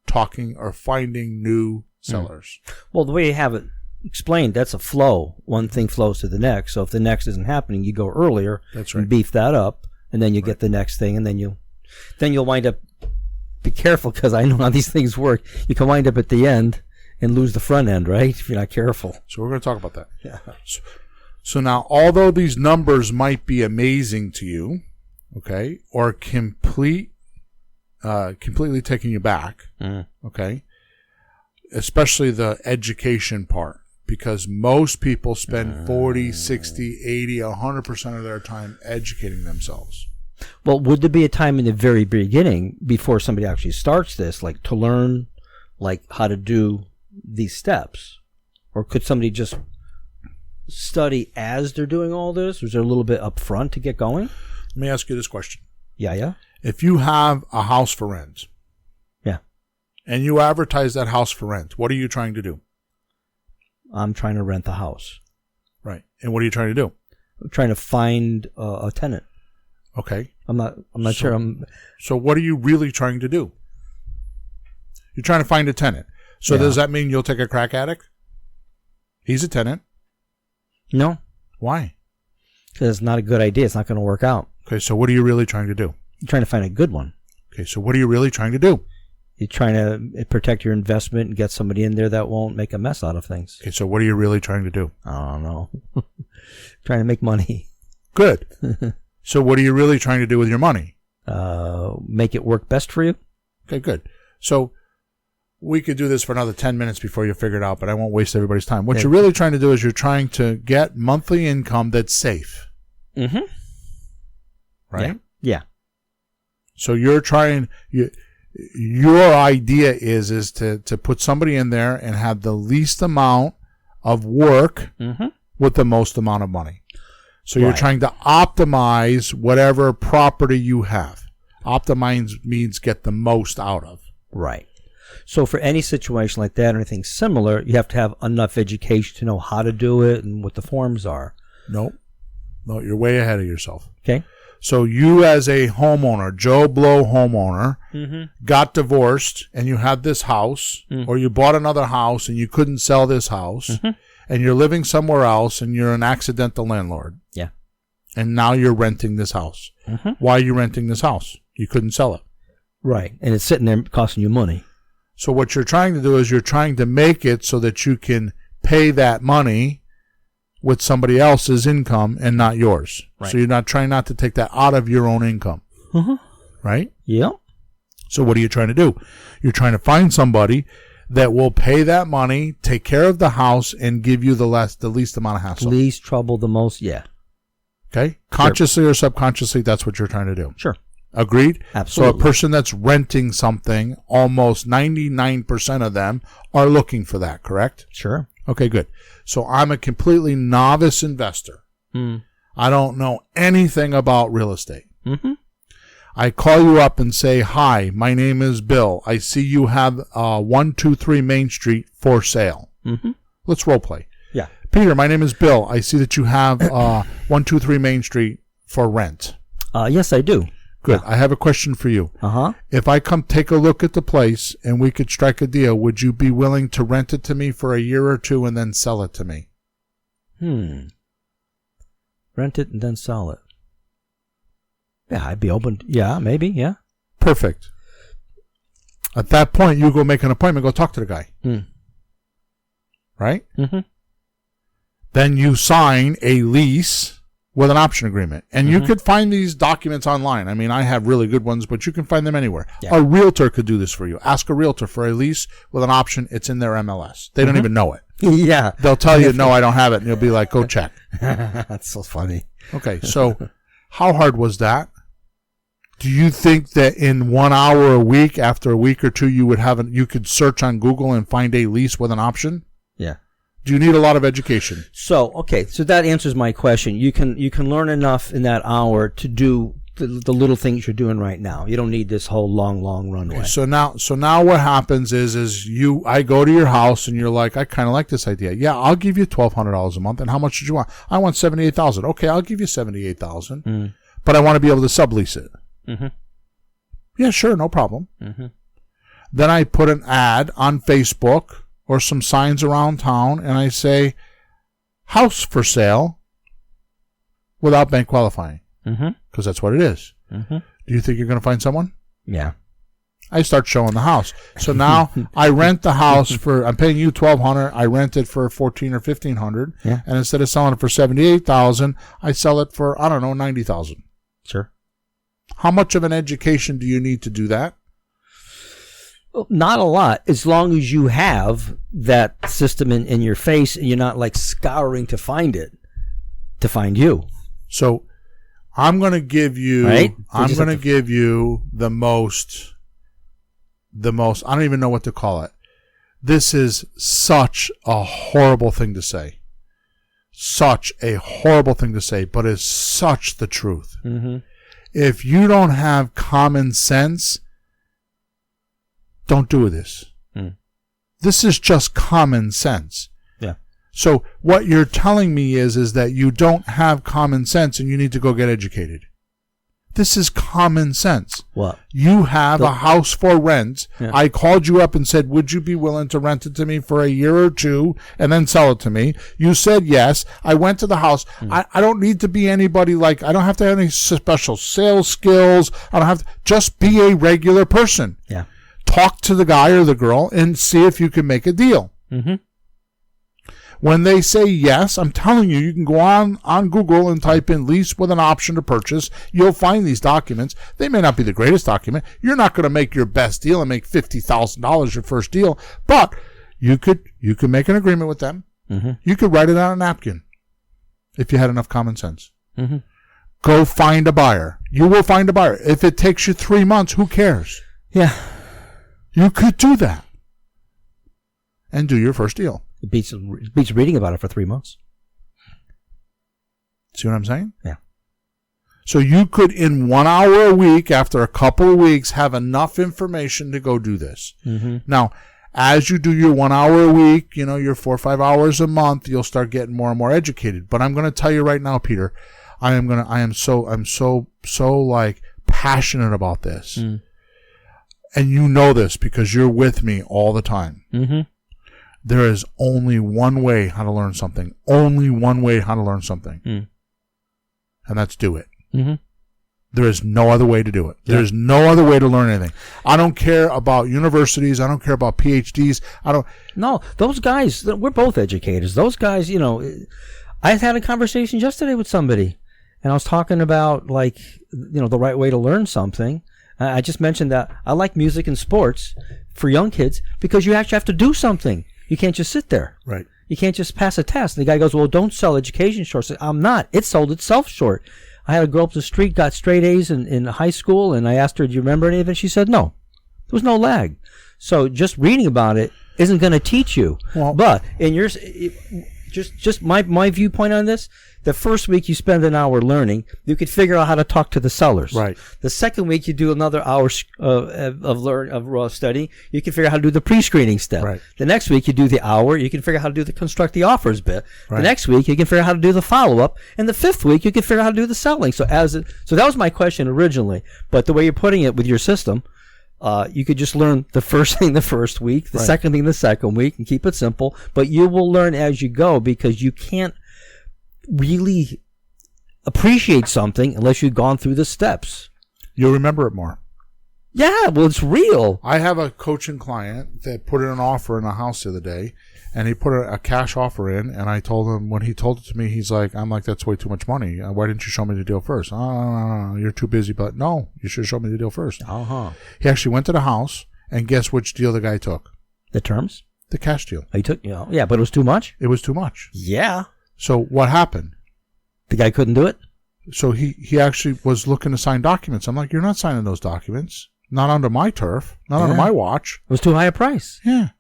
talking or finding new sellers. Well, the way you have it explained, that's a flow. One thing flows to the next. So if the next isn't happening, you go earlier. That's right. And beef that up, and then you get the next thing, and then you'll wind up. Be careful, because I know how these things work. You can wind up at the end and lose the front end, right? If you're not careful. So we're going to talk about that. Yeah. So now, although these numbers might be amazing to you, okay, or completely taking you back, okay, especially the education part, because most people spend 40, 60, 80, 100% of their time educating themselves. Well, would there be a time in the very beginning before somebody actually starts this, like to learn like how to do these steps? Or could somebody just study as they're doing all this? Or is there a little bit up front to get going? Let me ask you this question. Yeah. If you have a house for rent, Yeah. and you advertise that house for rent, what are you trying to do? I'm trying to rent the house. Right. And what are you trying to do? I'm trying to find a tenant. Okay. I'm not sure. So what are you really trying to do? You're trying to find a tenant. So Yeah. does that mean you'll take a crack addict? He's a tenant. No, Why? because it's not a good idea. It's not going to work out. Okay, so what are you really trying to do? You're trying to find a good one. Okay, so what are you really trying to do? You're trying to protect your investment and get somebody in there that won't make a mess out of things. Okay, so what are you really trying to do? I don't know. Trying to make money. Good. So what are you really trying to do with your money? Make it work best for you. Okay, good. So we could do this for another 10 minutes before you figure it out, but I won't waste everybody's time. What you're really trying to do is you're trying to get monthly income that's safe. Mm-hmm. Right? Yeah. So you're trying, your idea is to put somebody in there and have the least amount of work with the most amount of money. So you're trying to optimize whatever property you have. Optimize means get the most out of. Right. So for any situation like that or anything similar, you have to have enough education to know how to do it and what the forms are. No, you're way ahead of yourself. Okay. So you as a homeowner, Joe Blow homeowner, got divorced and you had this house, or you bought another house and you couldn't sell this house, and you're living somewhere else and you're an accidental landlord. Yeah. And now you're renting this house. Why are you renting this house? You couldn't sell it. Right. And it's sitting there costing you money. So what you're trying to do is you're trying to make it so that you can pay that money with somebody else's income and not yours. Right. So you're not trying not to take that out of your own income. Right? Yeah. So what are you trying to do? You're trying to find somebody that will pay that money, take care of the house, and give you the least amount of hassle. Least trouble, the most. Yeah. Okay? Consciously or subconsciously, that's what you're trying to do. Sure. Agreed? Absolutely. So a person that's renting something, almost 99% of them are looking for that, correct? Sure. Okay, good. So I'm a completely novice investor. I don't know anything about real estate. I call you up and say, hi, my name is Bill. I see you have 123 Main Street for sale. Let's role play. Yeah. Peter, my name is Bill. I see that you have 123 Main Street for rent. Yes, I do. Good. I have a question for you. If I come take a look at the place and we could strike a deal, would you be willing to rent it to me for a year or two and then sell it to me? Rent it and then sell it. Yeah, I'd be open. Yeah, maybe. Yeah. Perfect. At that point, you go make an appointment, go talk to the guy. Right? Then you sign a lease with an option agreement. And you could find these documents online. I mean, I have really good ones, but you can find them anywhere. Yeah. A realtor could do this for you. Ask a realtor for a lease with an option. It's in their MLS. They don't even know it. Yeah. They'll tell you, no, I don't have it. And you'll be like, go check. That's so funny. Okay, so how hard was that? Do you think that in 1 hour a week, after a week or two, you could search on Google and find a lease with an option? Yeah. Do you need a lot of education? So, okay, so that answers my question. You can learn enough in that hour to do the little things you're doing right now. You don't need this whole long runway. Okay, so now what happens is I go to your house and you're like, I kind of like this idea. Yeah, I'll give you $1,200 a month. And how much did you want? I want $78,000. Okay, I'll give you $78,000, but I want to be able to sublease it. Yeah, sure, no problem. Then I put an ad on Facebook or some signs around town, and I say, house for sale without bank qualifying. Because that's what it is. Do you think you're going to find someone? Yeah. I start showing the house. So now I rent the house I'm paying you $1,200. I rent it for $1,400 or $1,500. Yeah. And instead of selling it for $78,000, I sell it for, I don't know, $90,000. Sure. How much of an education do you need to do that? Well, not a lot, as long as you have that system in your face and you're not like scouring to find it, to find you. So I'm going to give you. Right? I'm going to give you the most. I don't even know what to call it. This is such a horrible thing to say. Such a horrible thing to say, but it's such the truth. Mm-hmm. If you don't have common sense, don't do this. This is just common sense. Yeah. So what you're telling me is that you don't have common sense and you need to go get educated. This is common sense. What? You have a house for rent. Yeah. I called you up and said, would you be willing to rent it to me for a year or two and then sell it to me? You said yes. I went to the house. I don't need to be anybody like, I don't have to have any special sales skills. I don't have to, just be a regular person. Yeah. Talk to the guy or the girl and see if you can make a deal. Mm-hmm. When they say yes, I'm telling you, you can go on Google and type in lease with an option to purchase. You'll find these documents. They may not be the greatest document. You're not going to make your best deal and make $50,000 your first deal, but you could make an agreement with them. Mm-hmm. You could write it on a napkin if you had enough common sense. Mm-hmm. Go find a buyer. You will find a buyer. If it takes you 3 months, who cares? Yeah. You could do that and do your first deal. It beats reading about it for 3 months. See what I'm saying? Yeah. So you could, in 1 hour a week, after a couple of weeks, have enough information to go do this. Mm-hmm. Now, as you do your 1 hour a week, your 4 or 5 hours a month, you'll start getting more and more educated. But I'm going to tell you right now, Peter, I'm so like passionate about this. Mm. And you know this because you're with me all the time. Mm-hmm. There is only one way how to learn something. Only one way how to learn something. Mm. And that's do it. Mm-hmm. There is no other way to do it. Yeah. There's no other way to learn anything. I don't care about universities. I don't care about PhDs. No, those guys, we're both educators. Those guys, I had a conversation yesterday with somebody, and I was talking about, the right way to learn something. I just mentioned that I like music and sports for young kids because you actually have to do something. You can't just sit there. Right. You can't just pass a test. And the guy goes, well, don't sell education short. I said, I'm not. It sold itself short. I had a girl up the street, got straight A's in high school, and I asked her, do you remember any of it? She said, no. There was no lag. So just reading about it isn't going to teach you. Well, but in yours, just my viewpoint on this, the first week you spend an hour learning, you could figure out how to talk to the sellers. Right. The second week you do another hour of study. You can figure out how to do the pre-screening step. Right. The next week you do the hour. You can figure out how to do the construct the offers bit. Right. The next week you can figure out how to do the follow-up. And the fifth week you can figure out how to do the selling. So that was my question originally. But the way you're putting it with your system, you could just learn the first thing the first week, the second thing the second week, and keep it simple. But you will learn as you go because you can't really appreciate something unless you've gone through the steps. You'll remember it more. Yeah, well, it's real. I have a coaching client that put in an offer in a house the other day, and he put a cash offer in, and I told him, when he told it to me, I'm like, that's way too much money. Why didn't you show me the deal first? Oh, you're too busy, but no, you should show me the deal first. Uh-huh. He actually went to the house, and guess which deal the guy took? The terms? The cash deal. He took, yeah, but it was too much? It was too much. Yeah. So what happened? The guy couldn't do it? So he actually was looking to sign documents. I'm like, you're not signing those documents. Not under my turf. Not under my watch. It was too high a price. Yeah.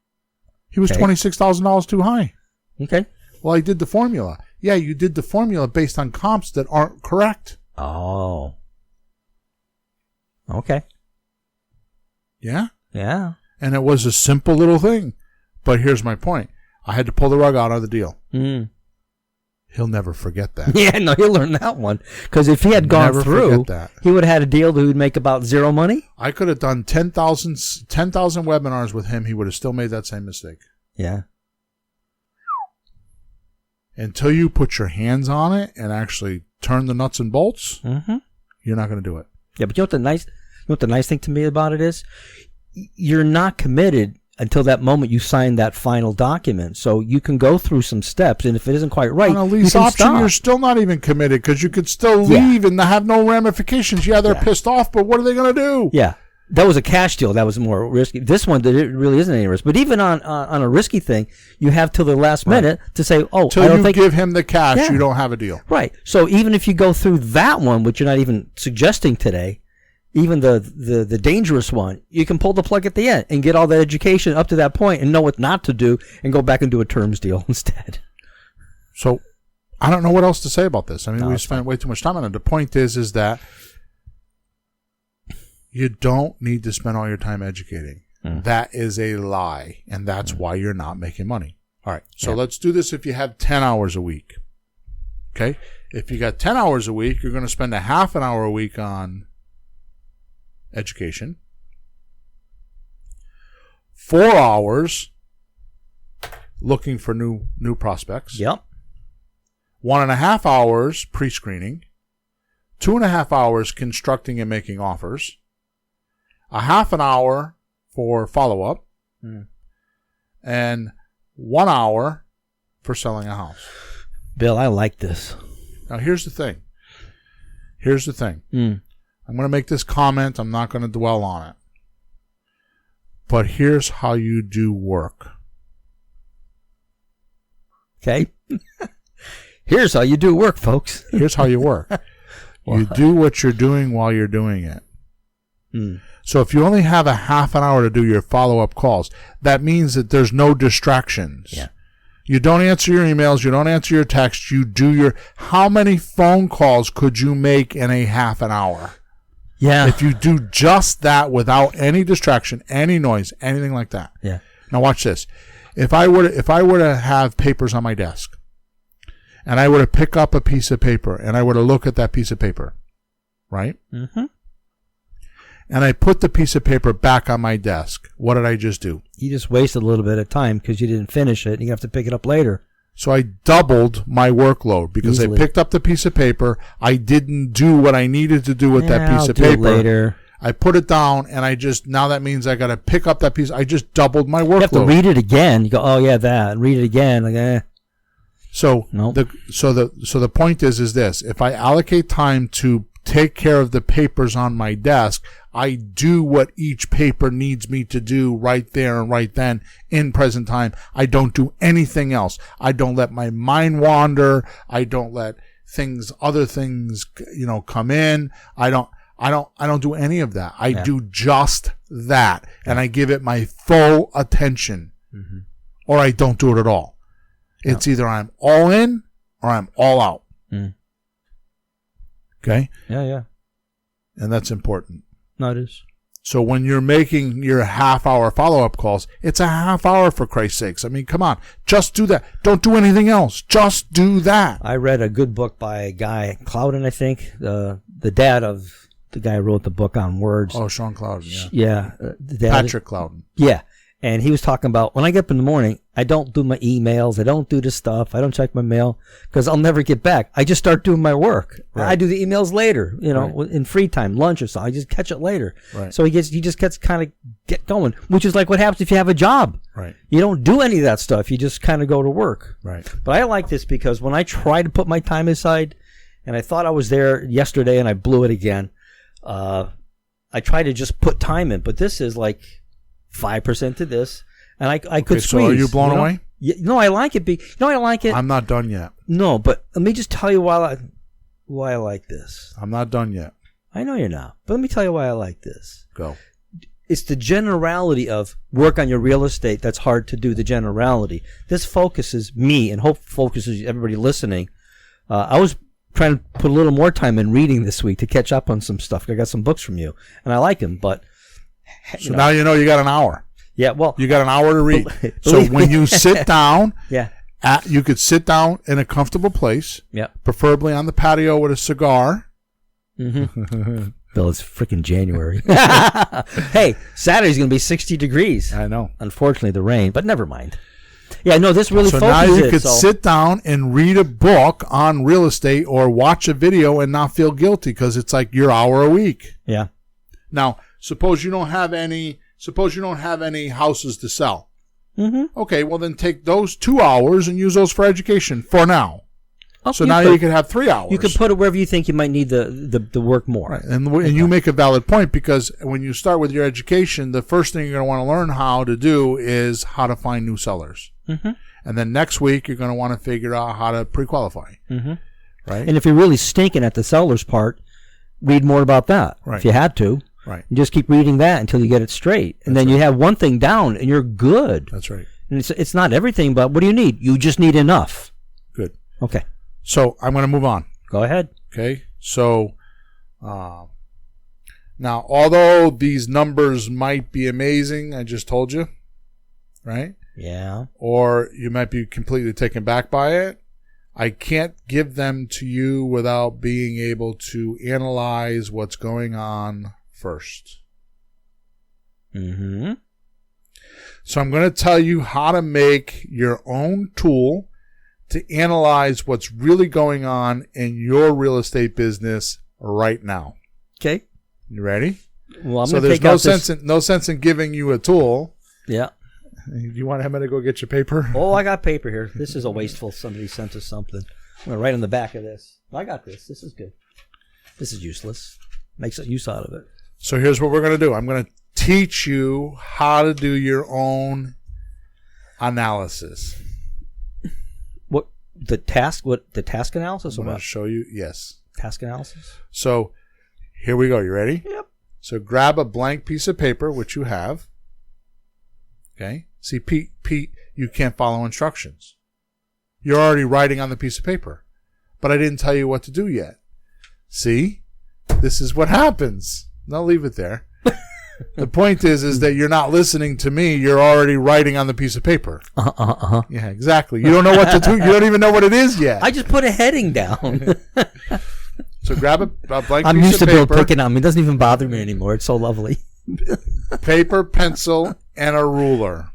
He was $26,000 too high. Okay. Well, I did the formula. Yeah, you did the formula based on comps that aren't correct. Oh. Okay. Yeah? Yeah. And it was a simple little thing. But here's my point. I had to pull the rug out of the deal. Mm. He'll never forget that. Yeah, no, he'll learn that one. Because if he had gone through, he would have had a deal that would make about zero money. I could have done 10,000 webinars with him. He would have still made that same mistake. Yeah. Until you put your hands on it and actually turn the nuts and bolts, you're not going to do it. Yeah, but you know what the nice thing to me about it is? You're not committed until that moment you sign that final document. So you can go through some steps, and if it isn't quite right, on a lease you can option, stop. you're still not even committed because you could still leave and have no ramifications. Yeah, they're pissed off, but what are they going to do? Yeah. That was a cash deal. That was more risky. This one, there really isn't any risk. But even on a risky thing, you have till the last minute to say, "Oh, till you give him the cash, you don't have a deal." Right. So even if you go through that one, which you're not even suggesting today, even the dangerous one, you can pull the plug at the end and get all that education up to that point and know what not to do, and go back and do a terms deal instead. So I don't know what else to say about this. I mean, we spent way too much time on it. The point is that you don't need to spend all your time educating. That is a lie, and that's why you're not making money. All right, so let's do this if you have 10 hours a week. Okay? If you got 10 hours a week, you're going to spend a half an hour a week on education. 4 hours looking for new prospects. Yep. 1.5 hours pre-screening. 2.5 hours constructing and making offers. A half an hour for follow-up, and 1 hour for selling a house. Bill, I like this. Now, here's the thing. I'm going to make this comment. I'm not going to dwell on it. But here's how you do work. Okay? Here's how you do work, folks. Here's how you work. You do what you're doing while you're doing it. So if you only have a half an hour to do your follow-up calls, that means that there's no distractions. Yeah. You don't answer your emails. You don't answer your texts. You do your... How many phone calls could you make in a half an hour? Yeah. If you do just that without any distraction, any noise, anything like that. Yeah. Now watch this. If I were to have papers on my desk, and I were to pick up a piece of paper, and I were to look at that piece of paper, right? Mm-hmm. And I put the piece of paper back on my desk. What did I just do? You just wasted a little bit of time because you didn't finish it, and you have to pick it up later. So I doubled my workload because I picked up the piece of paper. I didn't do what I needed to do with that piece of paper. Later. I put it down, and now that means I got to pick up that piece. I just doubled my workload. You have to read it again. You go, oh yeah, that, and read it again. Like, So the point is this: if I allocate time to take care of the papers on my desk, I do what each paper needs me to do right there and right then in present time. I don't do anything else. I don't let my mind wander. I don't let other things, come in. I don't do any of that. I do just that, and I give it my full attention, or I don't do it at all. It's either I'm all in or I'm all out. Okay? Yeah. And that's important. No, it is. So when you're making your half-hour follow-up calls, it's a half hour, for Christ's sakes. I mean, come on. Just do that. Don't do anything else. Just do that. I read a good book by a guy, Clouden, I think, the dad of the guy who wrote the book on words. Oh, Sean Clouden, yeah. Yeah. Patrick Clouden. Yeah. And he was talking about, when I get up in the morning, I don't do my emails. I don't do this stuff. I don't check my mail because I'll never get back. I just start doing my work. Right. I do the emails later, in free time, lunch or something. I just catch it later. Right. So he just gets kind of get going, which is like what happens if you have a job. Right. You don't do any of that stuff. You just kind of go to work. Right. But I like this because when I try to put my time aside, and I thought I was there yesterday and I blew it again, I try to just put time in. But this is like 5% to this, and I could squeeze. So are you blown away? Yeah, no, I like it. I like it. I'm not done yet. No, but let me just tell you why I like this. I'm not done yet. I know you're not, but let me tell you why I like this. Go. It's the generality of work on your real estate that's hard to do, the generality. This focuses me, and hope focuses everybody listening. I was trying to put a little more time in reading this week to catch up on some stuff. I got some books from you, and I like them, but... So now you got an hour. Yeah, well... You got an hour to read. So when you sit down... Yeah. You could sit down in a comfortable place. Yeah. Preferably on the patio with a cigar. Mm-hmm. Bill, it's freaking January. Hey, Saturday's going to be 60 degrees. I know. Unfortunately, the rain, but never mind. Yeah, no, this really so focuses. So now you could sit down and read a book on real estate or watch a video and not feel guilty because it's like your hour a week. Yeah. Now, suppose you don't have any houses to sell. Mm-hmm. Okay, well then take those 2 hours and use those for education for now. Oh, So now you could have 3 hours. You can put it wherever you think you might need the work more. Right. And you make a valid point, because when you start with your education, the first thing you're going to want to learn how to do is how to find new sellers. Mm-hmm. And then next week, you're going to want to figure out how to pre-qualify. Mm-hmm. Right? And if you're really stinking at the seller's part, read more about that. Right. If you had to. Right. And just keep reading that until you get it straight. And then you have one thing down and you're good. That's right. And it's not everything, but what do you need? You just need enough. Good. Okay. So I'm going to move on. Go ahead. Okay. So now, although these numbers might be amazing, I just told you, right? Yeah. Or you might be completely taken back by it. I can't give them to you without being able to analyze what's going on first. Mm-hmm. So I'm going to tell you how to make your own tool to analyze what's really going on in your real estate business right now. Okay. You ready? Well, So there's no sense in giving you a tool. Yeah. Do you want him to go get your paper? Oh, I got paper here. This is a wasteful. Somebody sent us something. I'm going to write on the back of this. I got this. This is good. This is useless. Makes use out of it. So here's what we're going to do. I'm going to teach you how to do your own analysis. What the task analysis I'm or going what? to show you. Yes. Task analysis? So here we go. You ready? Yep. So grab a blank piece of paper, which you have. Okay. See, Pete, you can't follow instructions. You're already writing on the piece of paper, but I didn't tell you what to do yet. See, this is what happens. Now leave it there. The point is that you're not listening to me. You're already writing on the piece of paper. Yeah, exactly. You don't know what to do. You don't even know what it is yet. I just put a heading down. So grab a blank I'm piece used to of Bill paper. picking on me. It doesn't even bother me anymore. It's so lovely. Paper, pencil, and a ruler.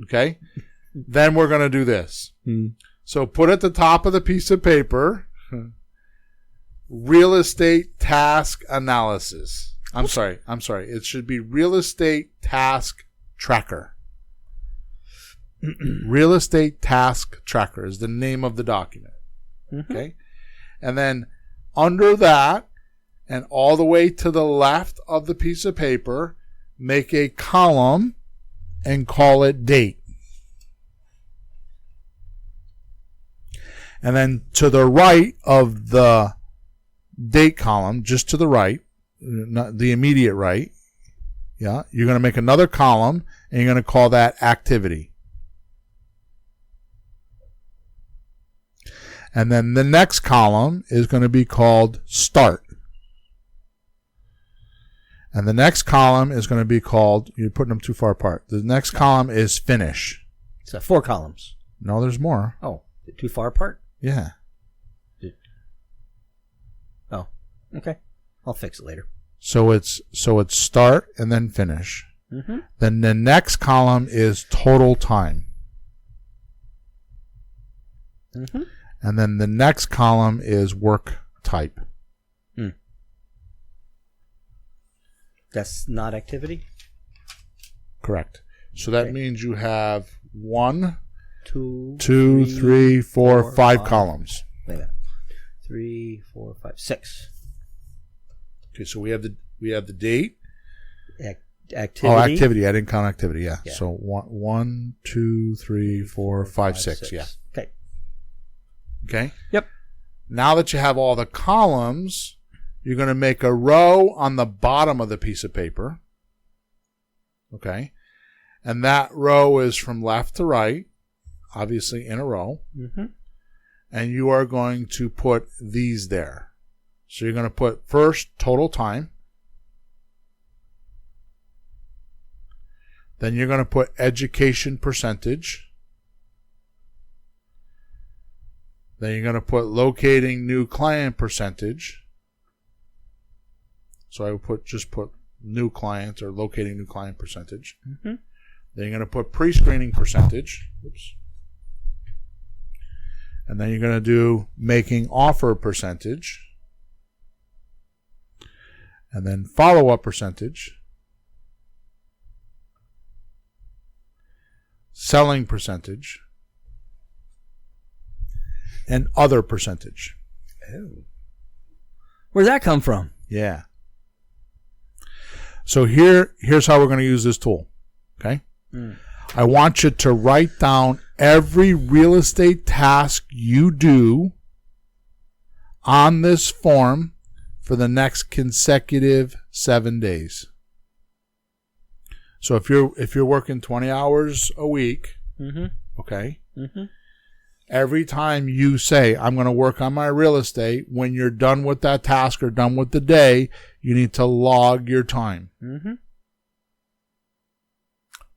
Okay? Then we're going to do this. So put at the top of the piece of paper, real estate task analysis. I'm sorry. It should be real estate task tracker. Real estate task tracker is the name of the document. Okay? And then under that, and all the way to the left of the piece of paper, make a column and call it date. And then to the right of the date column, just to the right, not the immediate right, yeah, you're going to make another column and you're going to call that activity. And then the next column is going to be called start. And the next column is going to be called, you're putting them too far apart. The next column is finish. So 4 columns. No, there's more. Oh, too far apart? Yeah. Oh, okay. I'll fix it later. So it's start and then finish. Mm-hmm. Then the next column is total time. Mm-hmm. And then the next column is work type. That's not activity? Correct. So that means you have 1, 2, 3, 3, 4, 5 columns. Wait a minute. 3, 4, 5, 6. Okay, so we have the date. Activity. Oh, activity. I didn't count activity. Yeah. Yeah. So 1, 2, 3, 4, 5, 6. Yeah. Okay. Okay. Yep. Now that you have all the columns, you're going to make a row on the bottom of the piece of paper. Okay. And that row is from left to right, obviously in a row. Mm-hmm. And you are going to put these there. So you're going to put first total time. Then you're going to put education percentage. Then you're going to put locating new client percentage. So I would just put new client or locating new client percentage. Mm-hmm. Then you're going to put pre-screening percentage. Oops. And then you're going to do making offer percentage. And then follow-up percentage. Selling percentage. and other percentage. Oh. Where'd that come from? Yeah. So here's how we're going to use this tool. Okay? I want you to write down every real estate task you do on this form for the next consecutive 7 days. So if you're working 20 hours a week, okay, every time you say, I'm going to work on my real estate, when you're done with that task or done with the day, you need to log your time.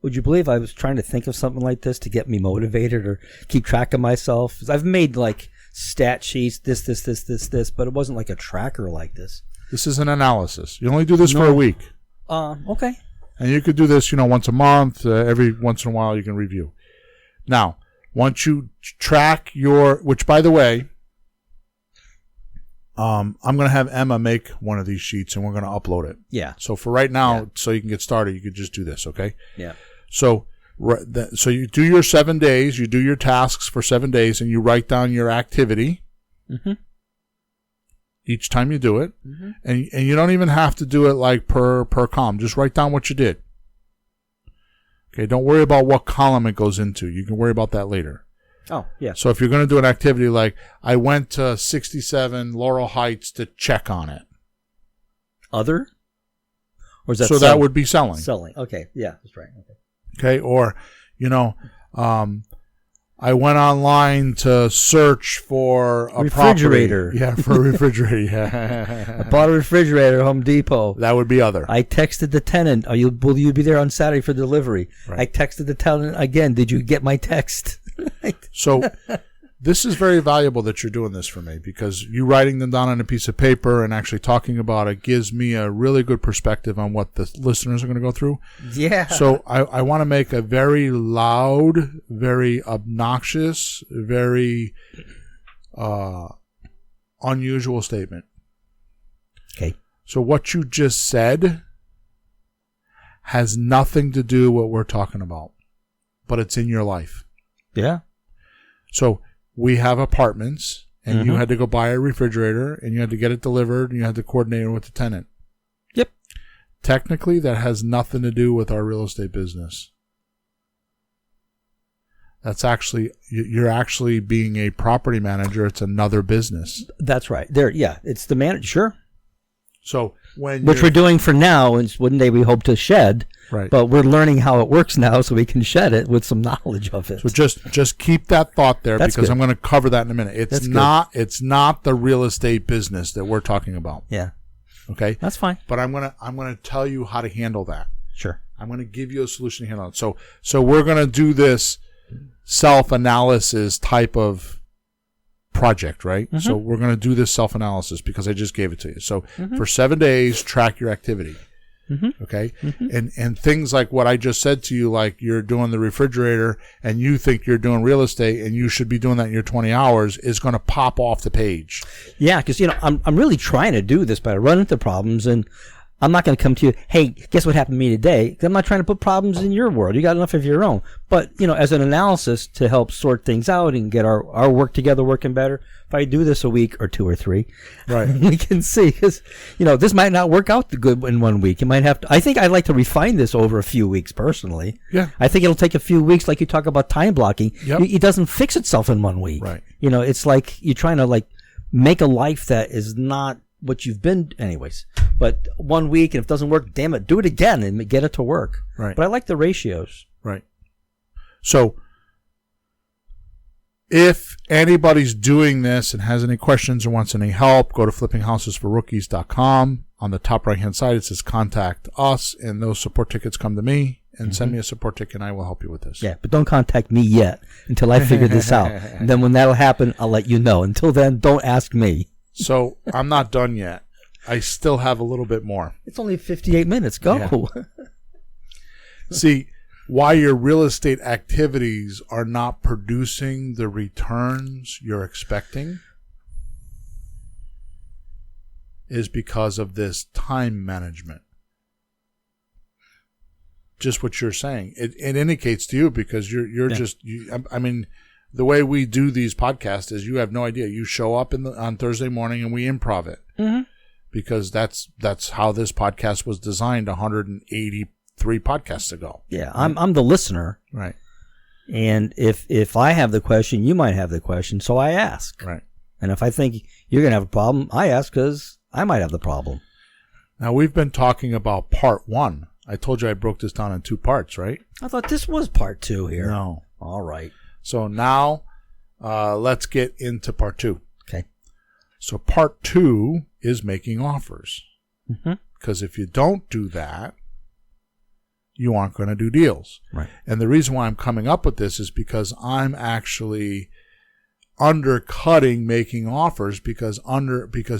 Would you believe I was trying to think of something like this to get me motivated or keep track of myself? I've made like stat sheets, this, but it wasn't like a tracker like this. This is an analysis. You only do this for a week. Okay. And you could do this, once a month. Every once in a while, you can review. Now, once you track which by the way, I'm going to have Emma make one of these sheets and we're going to upload it. Yeah. So for right now, so you can get started, you could just do this, okay? Yeah. So you do your 7 days, you do your tasks for 7 days, and you write down your activity each time you do it. And you don't even have to do it like per column. Just write down what you did. Okay, don't worry about what column it goes into. You can worry about that later. Oh, yeah. So if you're going to do an activity like, I went to 67 Laurel Heights to check on it. Other? Or is that so selling? That would be selling. Selling. Okay. Yeah, that's right. Okay. Or, I went online to search for a refrigerator. Property. Yeah, for a refrigerator. Yeah. I bought a refrigerator at Home Depot. That would be other. I texted the tenant, will you be there on Saturday for delivery? Right. I texted the tenant again, did you get my text? So this is very valuable that you're doing this for me, because you writing them down on a piece of paper and actually talking about it gives me a really good perspective on what the listeners are going to go through. Yeah. So I want to make a very loud, very obnoxious, very unusual statement. Okay. So what you just said has nothing to do with what we're talking about, but it's in your life. Yeah. So we have apartments, and you had to go buy a refrigerator, and you had to get it delivered, and you had to coordinate it with the tenant. Yep. Technically, that has nothing to do with our real estate business. That's actually, you're actually being a property manager. It's another business. That's right. It's the manager. Sure. So which we're doing for now, and one day we hope to shed. Right. But we're learning how it works now, so we can shed it with some knowledge of it. So just keep that thought there. That's because good. I'm going to cover that in a minute. It's not the real estate business that we're talking about. Yeah. Okay. That's fine. But I'm gonna tell you how to handle that. Sure. I'm going to give you a solution to handle it. So we're going to do this self-analysis type of project, right? So we're going to do this self-analysis because I just gave it to you. So for 7 days, track your activity. Okay. And things like what I just said to you, like you're doing the refrigerator and you think you're doing real estate and you should be doing that in your 20 hours is going to pop off the page. Yeah. Because, I'm really trying to do this, but I run into problems, and I'm not going to come to you, hey, guess what happened to me today? 'Cause I'm not trying to put problems in your world. You got enough of your own. But, as an analysis to help sort things out and get our work together working better, if I do this a week or 2 or 3, right, we can see. Because, this might not work out good in 1 week. You might have to. I think I'd like to refine this over a few weeks personally. Yeah. I think it'll take a few weeks, like you talk about time blocking. Yep. It doesn't fix itself in 1 week. Right. It's like you're trying to make a life that is not what you've been anyways. But 1 week, and if it doesn't work, damn it, do it again and get it to work. Right. But I like the ratios. Right. So if anybody's doing this and has any questions or wants any help, go to flippinghousesforrookies.com. On the top right-hand side, it says contact us, and those support tickets come to me, and send me a support ticket, and I will help you with this. Yeah, but don't contact me yet until I figure this out. And then when that'll happen, I'll let you know. Until then, don't ask me. So I'm not done yet. I still have a little bit more. It's only 58 minutes. Go. Yeah. See, why your real estate activities are not producing the returns you're expecting is because of this time management. Just what you're saying. It indicates to you because you're just, the way we do these podcasts is you have no idea. You show up on Thursday morning and we improv it. Mm-hmm. Because that's how this podcast was designed 183 podcasts ago. Yeah, I'm the listener. Right. And if I have the question, you might have the question, so I ask. Right. And if I think you're going to have a problem, I ask because I might have the problem. Now, we've been talking about part 1. I told you I broke this down in 2 parts, right? I thought this was part 2 here. No. All right. So now let's get into part 2. Okay. So part 2 is making offers. Mm-hmm. Because if you don't do that, you aren't going to do deals. Right. And the reason why I'm coming up with this is because I'm actually undercutting making offers because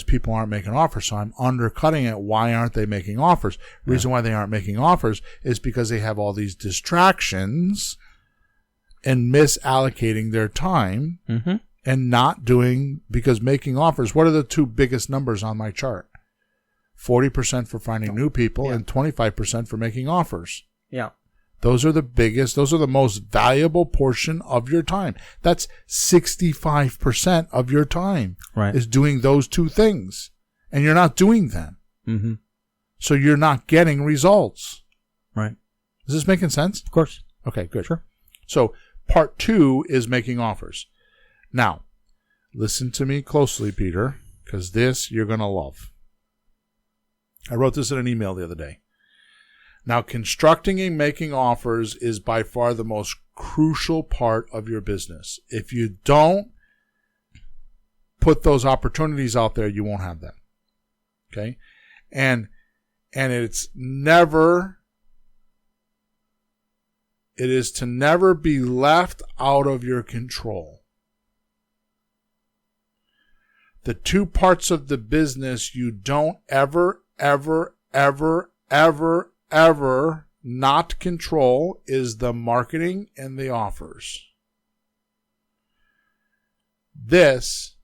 people aren't making offers. So I'm undercutting it. Why aren't they making offers? The reason why they aren't making offers is because they have all these distractions and misallocating their time and not doing, because making offers, what are the 2 biggest numbers on my chart? 40% for finding new people and 25% for making offers. Yeah. Those are the most valuable portion of your time. That's 65% of your time is doing those 2 things. And you're not doing them. Mm-hmm. So you're not getting results. Right. Is this making sense? Of course. Okay, good. Sure. So part 2 is making offers. Now, listen to me closely, Peter, because this you're going to love. I wrote this in an email the other day. Now, constructing and making offers is by far the most crucial part of your business. If you don't put those opportunities out there, you won't have them. Okay? And it is to never be left out of your control. The 2 parts of the business you don't ever not control is the marketing and the offers. This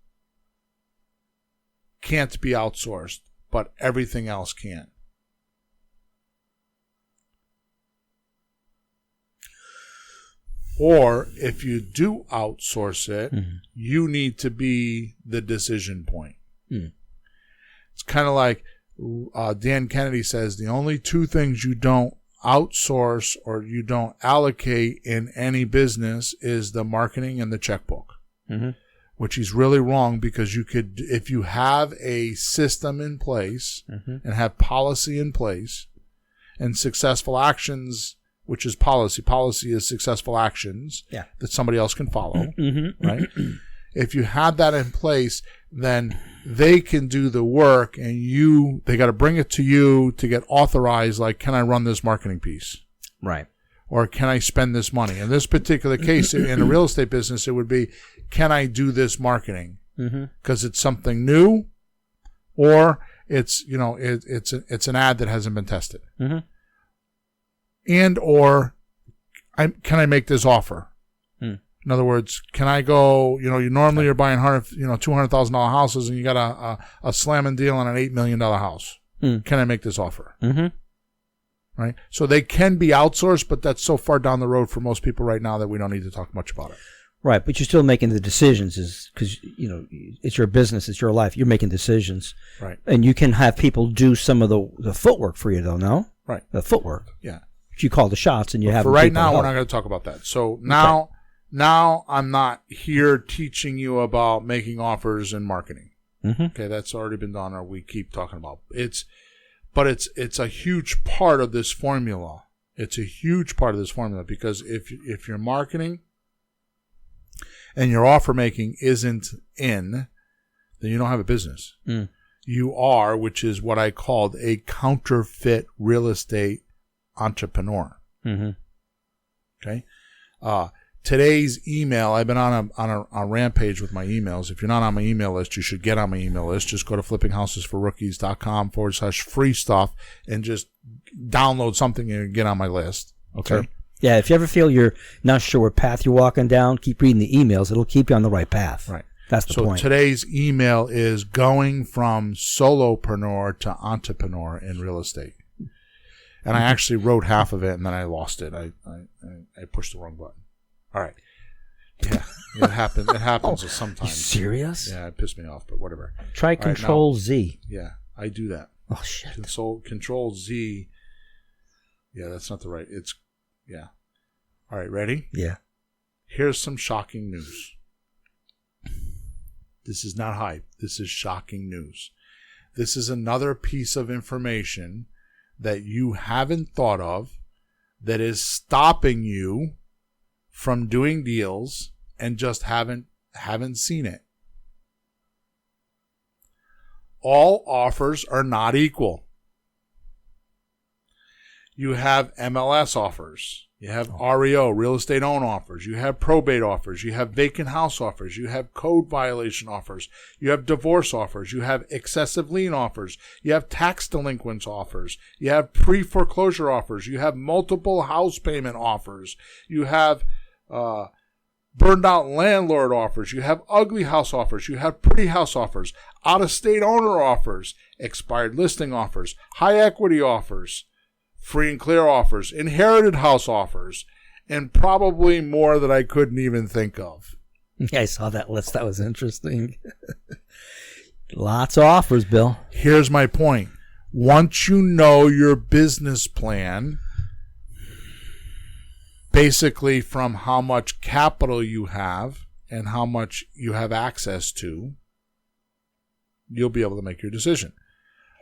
can't be outsourced, but everything else can. Or if you do outsource it, you need to be the decision point. It's kind of like Dan Kennedy says, the only 2 things you don't outsource or you don't allocate in any business is the marketing and the checkbook, which he's really wrong, because you could, if you have a system in place and have policy in place and successful actions, which is policy. Policy is successful actions that somebody else can follow, right? If you have that in place, then they can do the work, and they got to bring it to you to get authorized. Like, can I run this marketing piece? Right. Or can I spend this money? In this particular case, in a real estate business, it would be, can I do this marketing? Because it's something new, or it's an ad that hasn't been tested. And or can I make this offer? In other words, can I go, you normally you're buying $200,000 houses, and you got a slamming deal on an $8 million house. Can I make this offer? Right? So they can be outsourced, but that's so far down the road for most people right now that we don't need to talk much about it. Right, but you're still making the decisions, because it's your business, it's your life. You're making decisions, right? And you can have people do some of the footwork for you, though. No, right? The footwork, yeah. You call the shots, and you have. For right now, we're not going to talk about that. So now. Now, I'm not here teaching you about making offers and marketing. Okay, that's already been done, or we keep talking about. It's a huge part of this formula. It's a huge part of this formula, because if your marketing and your offer making isn't in, then you don't have a business. You are, which is what I called a counterfeit real estate entrepreneur. Okay. Today's email, I've been on a rampage with my emails. If you're not on my email list, you should get on my email list. Just go to flippinghousesforrookies.com/free stuff and just download something and get on my list. Okay. Sure. Yeah. If you ever feel you're not sure what path you're walking down, keep reading the emails. It'll keep you on the right path. Right. That's the point. So today's email is going from solopreneur to entrepreneur in real estate. And I actually wrote half of it, and then I lost it. I pushed the wrong button. All right. Yeah, it happens. It happens sometimes. You serious? Yeah, it pissed me off, but whatever. Try Control Z. Yeah, I do that. Oh shit. Control Z. Yeah, that's not the right. Yeah. All right, ready? Yeah. Here's some shocking news. This is not hype. This is shocking news. This is another piece of information that you haven't thought of that is stopping you from doing deals and just haven't seen it. All offers are not equal. You have MLS offers. You have REO, real estate own offers. You have probate offers. You have vacant house offers. You have code violation offers. You have divorce offers. You have excessive lien offers. You have tax delinquents offers. You have pre-foreclosure offers. You have multiple house payment offers. You have burned out landlord offers. You have ugly house offers. You have pretty house offers. Out-of-state owner offers. Expired listing offers. High equity offers. Free and clear offers, inherited house offers, and probably more that I couldn't even think of. Yeah, I saw that list. That was interesting. Lots of offers, Bill. Here's my point. Once you know your business plan, basically from how much capital you have and how much you have access to, you'll be able to make your decision.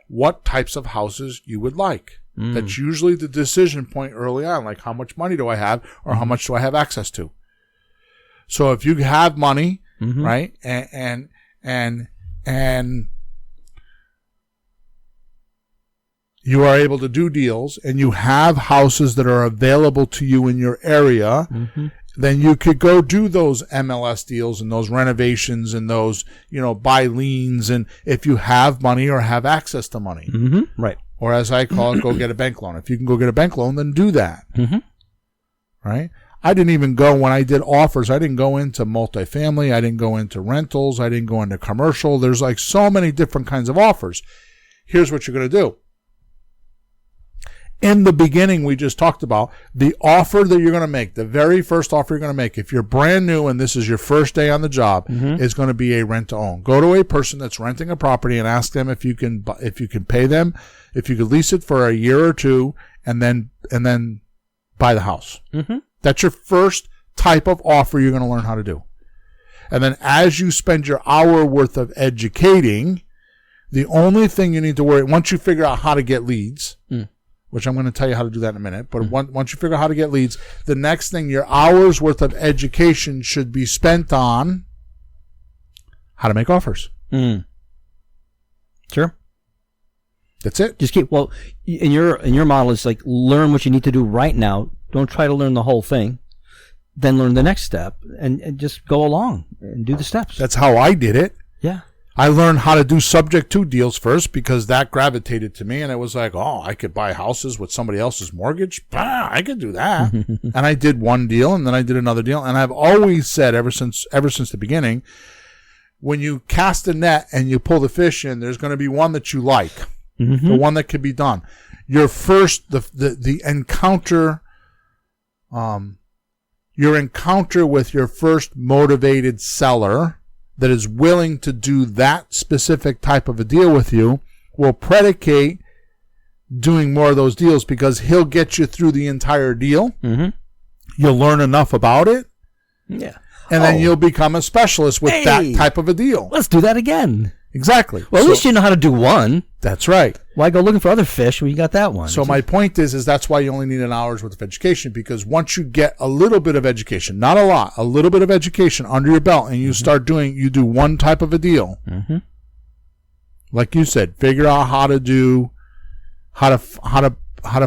What types of houses you would like. That's usually the decision point early on, like how much money do I have or how much do I have access to. So if you have money, right, and you are able to do deals and you have houses that are available to you in your area, then you could go do those MLS deals and those renovations and those, buy liens, and if you have money or have access to money. Right. Or as I call it, go get a bank loan. If you can go get a bank loan, then do that. Right? I didn't even go, when I did offers, I didn't go into multifamily. I didn't go into rentals. I didn't go into commercial. There's like so many different kinds of offers. Here's what you're going to do. In the beginning, we just talked about the offer that you're going to make, the very first offer you're going to make, if you're brand new and this is your first day on the job, is going to be a rent to own. Go to a person that's renting a property and ask them if you can pay them, if you could lease it for a year or two, and then buy the house. That's your first type of offer you're going to learn how to do. And then as you spend your hour worth of educating, the only thing you need to worry, once you figure out how to get leads, which I'm going to tell you how to do that in a minute. But once you figure out how to get leads, the next thing, your hours worth of education should be spent on how to make offers. Sure. That's it. Just keep, in your model, it's like learn what you need to do right now. Don't try to learn the whole thing. Then learn the next step and just go along and do the steps. That's how I did it. Yeah. I learned how to do subject to deals first because that gravitated to me, and it was like, oh, I could buy houses with somebody else's mortgage. I could do that. And I did one deal, and then I did another deal, and I've always said ever since the beginning, when you cast a net and you pull the fish in, there's going to be one that you like, the one that could be done. Your first, the encounter, your encounter with your first motivated seller that is willing to do that specific type of a deal with you will predicate doing more of those deals because he'll get you through the entire deal. You'll learn enough about it. Yeah. And then you'll become a specialist with that type of a deal. Let's do that again. Exactly. Well, at least you know how to do one. That's right. Why go looking for other fish when you got that one? So my point is that's why you only need an hour's worth of education, because once you get a little bit of education, not a lot, a little bit of education under your belt, and you start you do one type of a deal. Like you said, figure out how to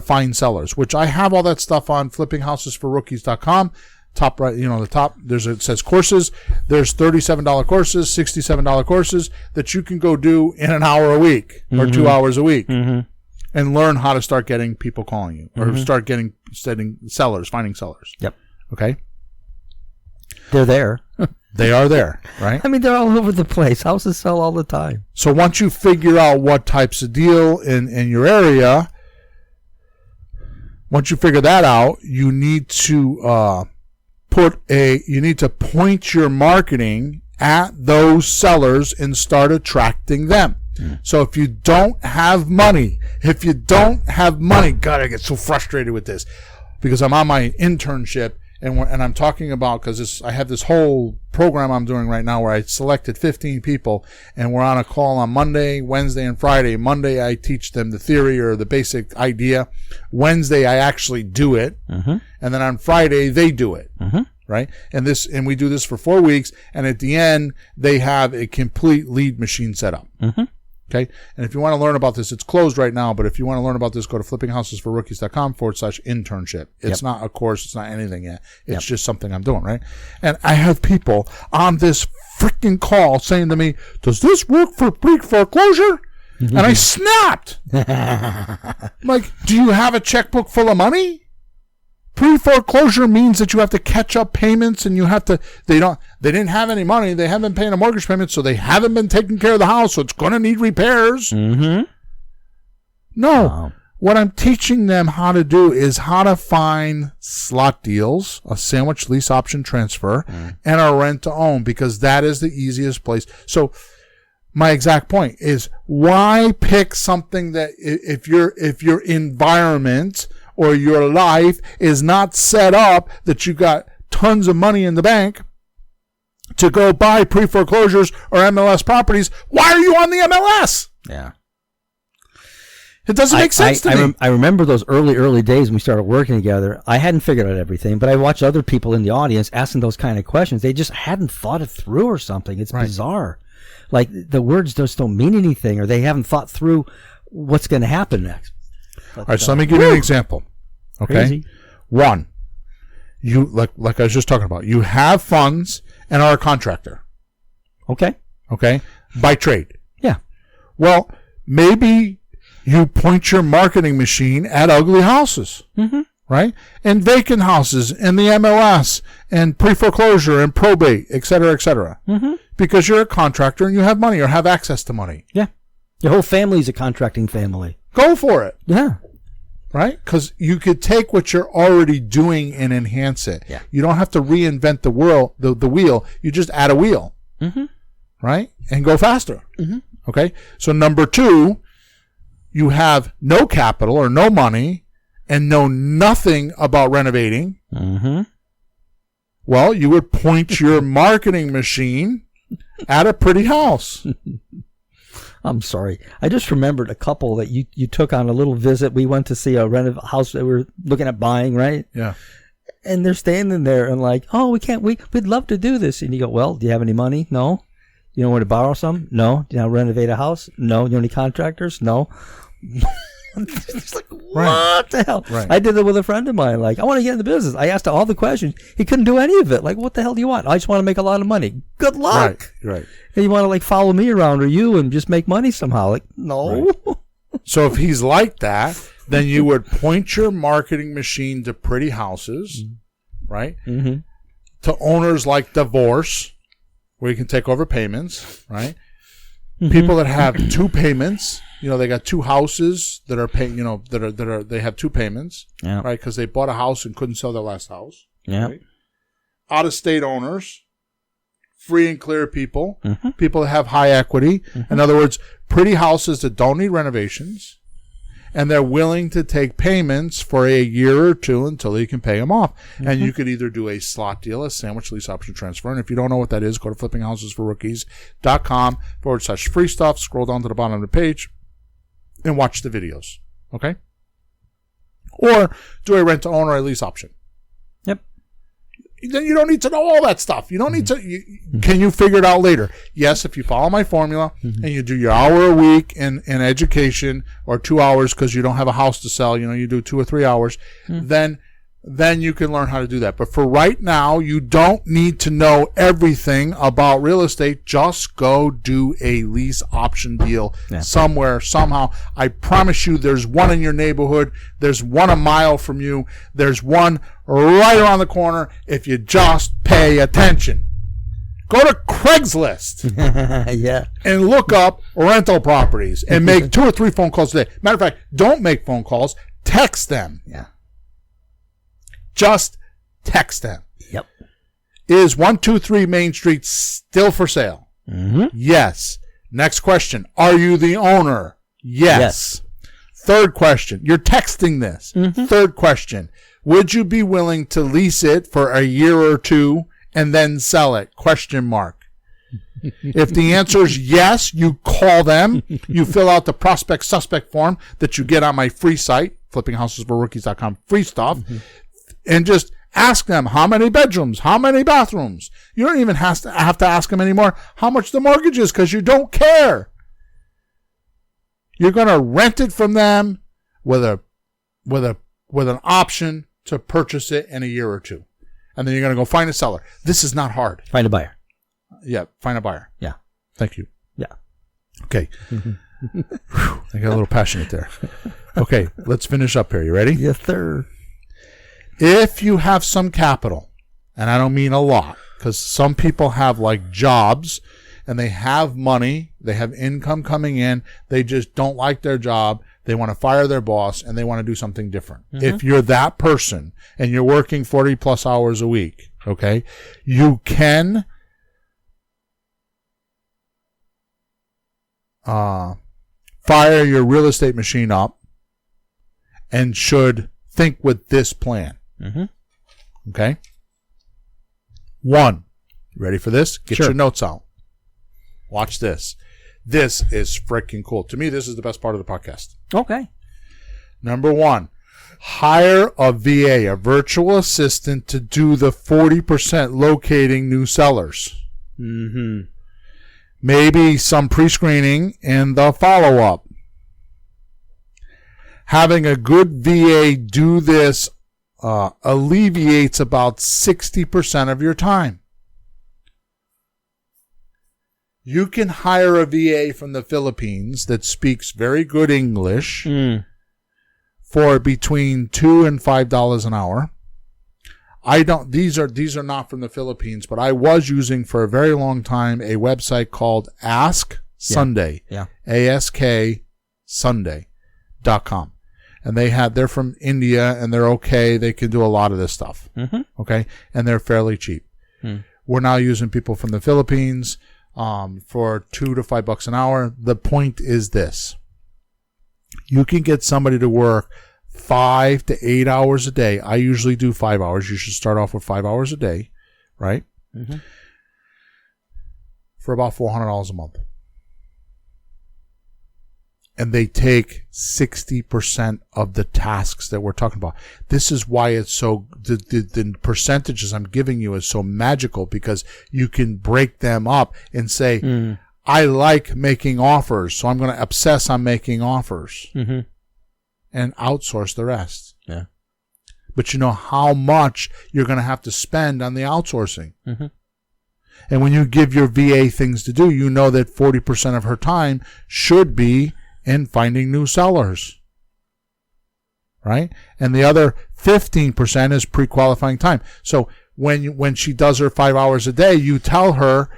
find sellers, which I have all that stuff on flippinghousesforrookies.com. Top right, the top, it says courses. There's $37 courses, $67 courses that you can go do in an hour a week or 2 hours a week and learn how to start getting people calling you or start finding sellers. Yep. Okay. They're there. They are there, right? I mean, they're all over the place. Houses sell all the time. So once you figure out what types of deal in your area, once you figure that out, you need to point your marketing at those sellers and start attracting them. So if you don't have money, God, I get so frustrated with this because I'm on my internship and I'm talking about, because I have this whole program I'm doing right now where I selected 15 people and we're on a call on Monday, Wednesday, and Friday. Monday, I teach them the theory or the basic idea. Wednesday, I actually do it. And then on Friday, they do it. Right? And we do this for 4 weeks. And at the end, they have a complete lead machine set up. Okay. And if you want to learn about this, it's closed right now. But if you want to learn about this, go to flippinghousesforrookies.com/internship. It's not a course. It's not anything yet. It's just something I'm doing. Right. And I have people on this freaking call saying to me, does this work for pre-foreclosure? And I snapped. Like, do you have a checkbook full of money? Pre-foreclosure means that you have to catch up payments and they didn't have any money. They haven't been paying a mortgage payment, so they haven't been taking care of the house, so it's going to need repairs. No. Wow. What I'm teaching them how to do is how to find slot deals, a sandwich lease option transfer, and a rent to own, because that is the easiest place. So my exact point is, why pick something that if your environment or your life is not set up that you got tons of money in the bank to go buy pre-foreclosures or MLS properties, why are you on the MLS? Yeah. It doesn't make sense to me. I remember those early days when we started working together. I hadn't figured out everything, but I watched other people in the audience asking those kind of questions. They just hadn't thought it through or something. It's bizarre. Like, the words just don't mean anything, or they haven't thought through what's going to happen next. All right, so let me give you an example. Okay. Crazy. One, you like I was just talking about, you have funds and are a contractor. Okay. By trade. Yeah. Well, maybe you point your marketing machine at ugly houses. Right? And vacant houses and the MLS and pre-foreclosure and probate, et cetera, because you're a contractor and you have money or have access to money. Yeah. Your whole family's a contracting family. Go for it. Yeah. Right? Because you could take what you're already doing and enhance it. Yeah. You don't have to reinvent the wheel. You just add a wheel. Right? And go faster. Okay? So number 2, you have no capital or no money and know nothing about renovating. Well, you would point your marketing machine at a pretty house. I'm sorry. I just remembered a couple that you took on a little visit. We went to see a house that we were looking at buying, right? Yeah. And they're standing there and like, oh, we'd love to do this. And you go, well, do you have any money? No. You know where to borrow some? No. Do you know how to renovate a house? No. You know any contractors? No. It's like, what the hell? Right. I did it with a friend of mine. Like, I want to get in the business. I asked all the questions. He couldn't do any of it. Like, what the hell do you want? I just want to make a lot of money. Good luck. Right. And you want to like follow me around or you and just make money somehow? Like, no. Right. So if he's like that, then you would point your marketing machine to pretty houses, right? To owners like divorce, where you can take over payments, right? People that have 2 payments. They got 2 houses that are paying, they have 2 payments, right? Because they bought a house and couldn't sell their last house. Yeah. Right? Out-of-state owners, free and clear people, people that have high equity. In other words, pretty houses that don't need renovations, and they're willing to take payments for a year or 2 until you can pay them off. And you could either do a slot deal, a sandwich lease option transfer. And if you don't know what that is, go to flippinghousesforrookies.com/free stuff. Scroll down to the bottom of the page and watch the videos. Okay? Or do a rent to own or a lease option. Yep. Then you don't need to know all that stuff. You don't need to. Can you figure it out later? Yes, if you follow my formula and you do your hour a week in education, or 2 hours because you don't have a house to sell, you do 2 or 3 hours, then you can learn how to do that. But for right now, you don't need to know everything about real estate. Just go do a lease option deal somewhere, somehow. I promise you there's one in your neighborhood. There's one a mile from you. There's one right around the corner if you just pay attention. Go to Craigslist and look up rental properties and make 2 or 3 phone calls a day. Matter of fact, don't make phone calls. Text them. Yeah. Just text them. Yep. Is 123 Main Street still for sale? Mm-hmm. Yes. Next question. Are you the owner? Yes. Third question. You're texting this. Mm-hmm. Third question. Would you be willing to lease it for a year or two and then sell it? Question mark. If the answer is yes, you call them. You fill out the prospect suspect form that you get on my free site, flippinghousesforrookies.com, free stuff, and just ask them how many bedrooms, how many bathrooms. You don't even have to ask them anymore how much the mortgage is because you don't care. You're going to rent it from them with an option to purchase it in a year or two. And then you're going to go find a seller. This is not hard. Find a buyer. Yeah, find a buyer. Yeah. Thank you. Yeah. Okay. Whew, I got a little passionate there. Okay, let's finish up here. You ready? Yes, sir. If you have some capital, and I don't mean a lot, because some people have like jobs and they have money, they have income coming in, they just don't like their job, they want to fire their boss, and they want to do something different. Mm-hmm. If you're that person and you're working 40 plus hours a week, okay, you can fire your real estate machine up and should think with this plan. Mm-hmm. Okay? 1, ready for this? Get your notes out. Watch this. This is freaking cool. To me, this is the best part of the podcast. Okay. Number 1, hire a VA, a virtual assistant, to do the 40% locating new sellers. Mm-hmm. Maybe some pre-screening and the follow-up. Having a good VA do this alleviates about 60% of your time. You can hire a VA from the Philippines that speaks very good English for between $2 and $5 an hour. These are not from the Philippines, but I was using for a very long time a website called Ask Sunday. Yeah. ASK Sunday.com. And they're from India and they're okay. They can do a lot of this stuff. Mm-hmm. Okay. And they're fairly cheap. We're now using people from the Philippines, for $2 to $5 an hour. The point is this. You can get somebody to work 5 to 8 hours a day. I usually do 5 hours. You should start off with 5 hours a day, right? Mm-hmm. For about $400 a month. And they take 60% of the tasks that we're talking about. This is why it's so, the percentages I'm giving you is so magical, because you can break them up and say, I like making offers, so I'm going to obsess on making offers. Mm-hmm. And outsource the rest. Yeah. But you know how much you're going to have to spend on the outsourcing. Mm-hmm. And when you give your VA things to do, you know that 40% of her time should be in finding new sellers. Right? And the other 15% is pre-qualifying time. So when she does her 5 hours a day, you tell her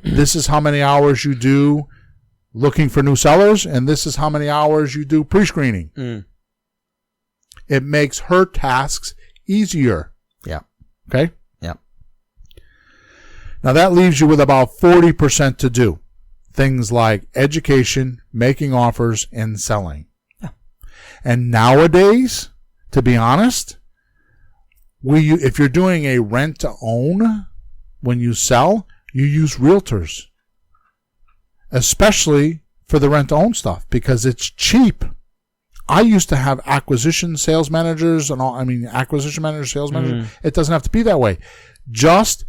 this is how many hours you do looking for new sellers, and this is how many hours you do pre-screening. It makes her tasks easier. Yeah. Okay? Yeah. Now that leaves you with about 40% to do. Things like education, making offers, and selling. Yeah. And nowadays, to be honest, if you're doing a rent to own, when you sell, you use realtors. Especially for the rent to own stuff, because it's cheap. I used to have acquisition sales managers and all. I mean, acquisition manager, sales manager. It doesn't have to be that way. Just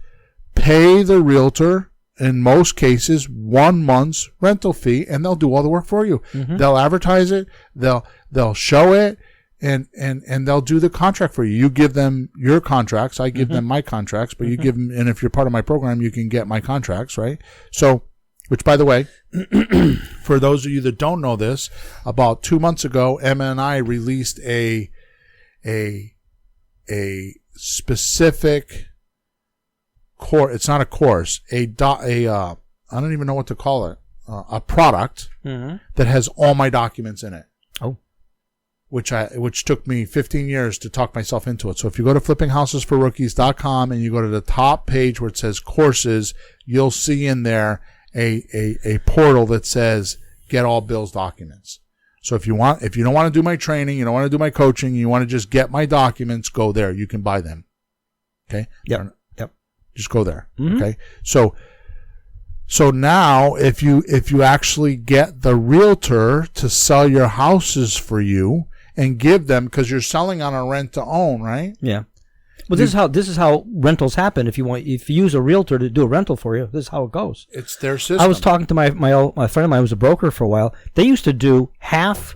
pay the realtor, in most cases, 1 month's rental fee, and they'll do all the work for you. Mm-hmm. They'll advertise it. They'll show it, and they'll do the contract for you. You give them your contracts. I give them my contracts, but you give them, and if you're part of my program, you can get my contracts, right? So, which, by the way, for those of you that don't know this, about 2 months ago, Emma and I released a specific course. It's not a course. I don't even know what to call it. A product that has all my documents in it. Oh. which took me 15 years to talk myself into it. So if you go to flippinghousesforrookies.com and you go to the top page where it says courses, you'll see in there a portal that says get all Bill's documents. So if you don't want to do my training, you don't want to do my coaching, you want to just get my documents, go there. You can buy them. Okay? Yep. Just go there. Okay? So now if you actually get the realtor to sell your houses for you and give them, because you're selling on a rent to own, right? Yeah. Well, this is how rentals happen. If you use a realtor to do a rental for you, this is how it goes. It's their system. I was talking to my friend of mine who was a broker for a while. They used to do half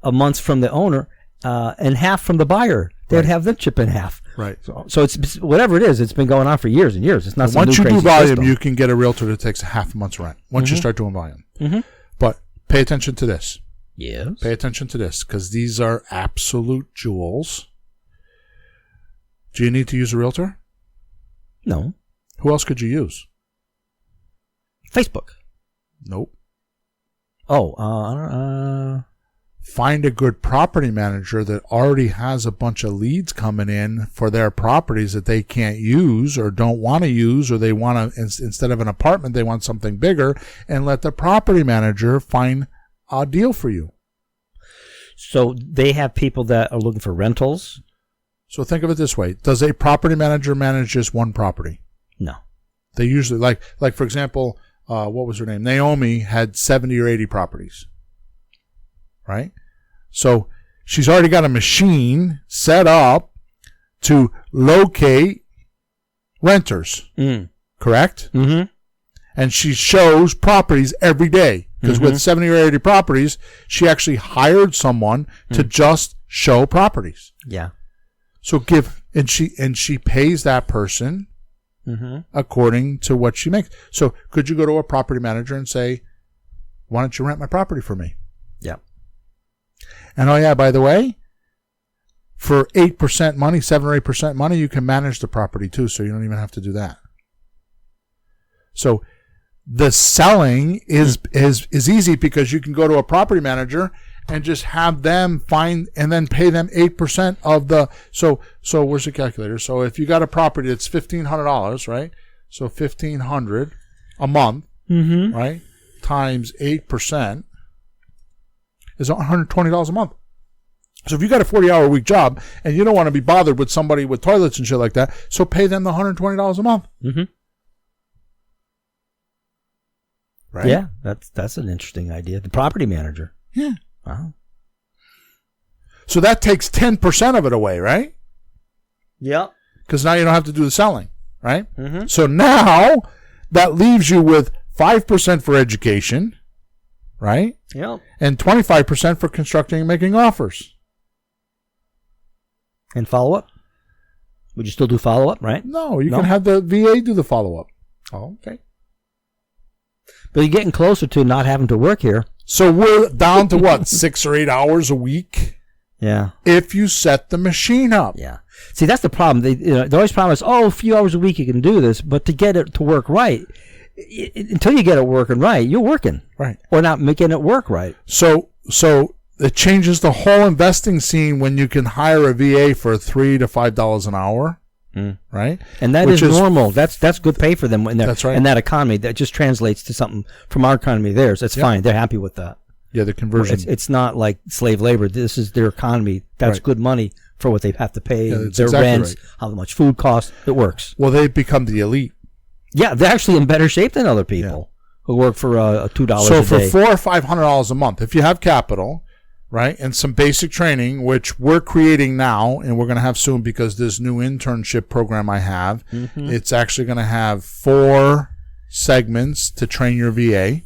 a month from the owner and half from the buyer. They'd have them chip in half. Right. So it's whatever it is. It's been going on for years and years. It's not some once new you do crazy volume, system. you can get a realtor that takes half a month's rent. Once you start doing volume. But pay attention to this. Yes. Pay attention to this, because these are absolute jewels. Do you need to use a realtor? No. Who else could you use? Facebook. Nope. Oh, find a good property manager that already has a bunch of leads coming in for their properties that they can't use or don't want to use, or they want to, instead of an apartment, they want something bigger, and let the property manager find a deal for you. So they have people that are looking for rentals? So think of it this way. Does a property manager manage just one property? No. They usually, like for example, what was her name? Naomi had 70 or 80 properties. Right? So she's already got a machine set up to locate renters. Correct? Mm-hmm. And she shows properties every day. Because with 70 or 80 properties, she actually hired someone to just show properties. Yeah. So she pays that person according to what she makes. So could you go to a property manager and say, why don't you rent my property for me? Yeah. And oh yeah, by the way, for 8% money, 7 or 8% money, you can manage the property too, so you don't even have to do that. So the selling is easy, because you can go to a property manager and just have them find and then pay them 8% of the. So where's the calculator? So if you got a property that's $1,500, right? So $1,500 a month, right? Times 8% is $120 a month. So if you got a 40-hour a week job and you don't want to be bothered with somebody with toilets and shit like that, so pay them the $120 a month. Right? Yeah, that's an interesting idea. The property manager. Yeah. Wow. So that takes 10% of it away, right? Yep. Because now you don't have to do the selling, right? So now that leaves you with 5% for education, right? Yep. And 25% for constructing and making offers. And follow-up? Would you still do follow-up, right? No, you can have the VA do the follow-up. Oh, okay. But you're getting closer to not having to work here. So we're down to what, 6 or 8 hours a week? Yeah. If you set the machine up. Yeah. See, that's the problem. They always promise, a few hours a week you can do this, but to get it to work right, until you get it working right, you're working. Right. Or not making it work right. So it changes the whole investing scene when you can hire a VA for $3 to $5 an hour. Right? And that is normal. That's good pay for them that's right. in that economy. That just translates to something from our economy to theirs. That's fine. They're happy with that. Yeah, the conversion. It's not like slave labor. This is their economy. That's good money for what they have to pay. Their exactly rents, how much food costs. It works. Well, they've become the elite. Yeah, they're actually in better shape than other people who work for $2 a day. So for $400 or $500 a month, if you have capital, right, and some basic training, which we're creating now, and we're going to have soon because this new internship program I have, it's actually going to have 4 segments to train your VA,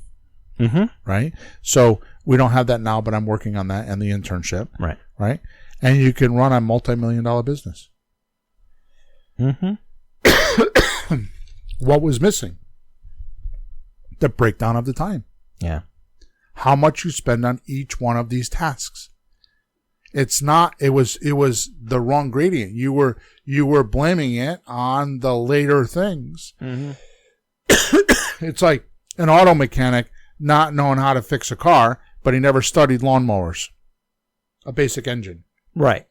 right? So we don't have that now, but I'm working on that and the internship, right? And you can run a multi-million-dollar business. What was missing? The breakdown of the time. Yeah. How much you spend on each one of these tasks. It's not, it was the wrong gradient. You were blaming it on the later things. It's like an auto mechanic not knowing how to fix a car, but he never studied lawnmowers. a basic engine. Right.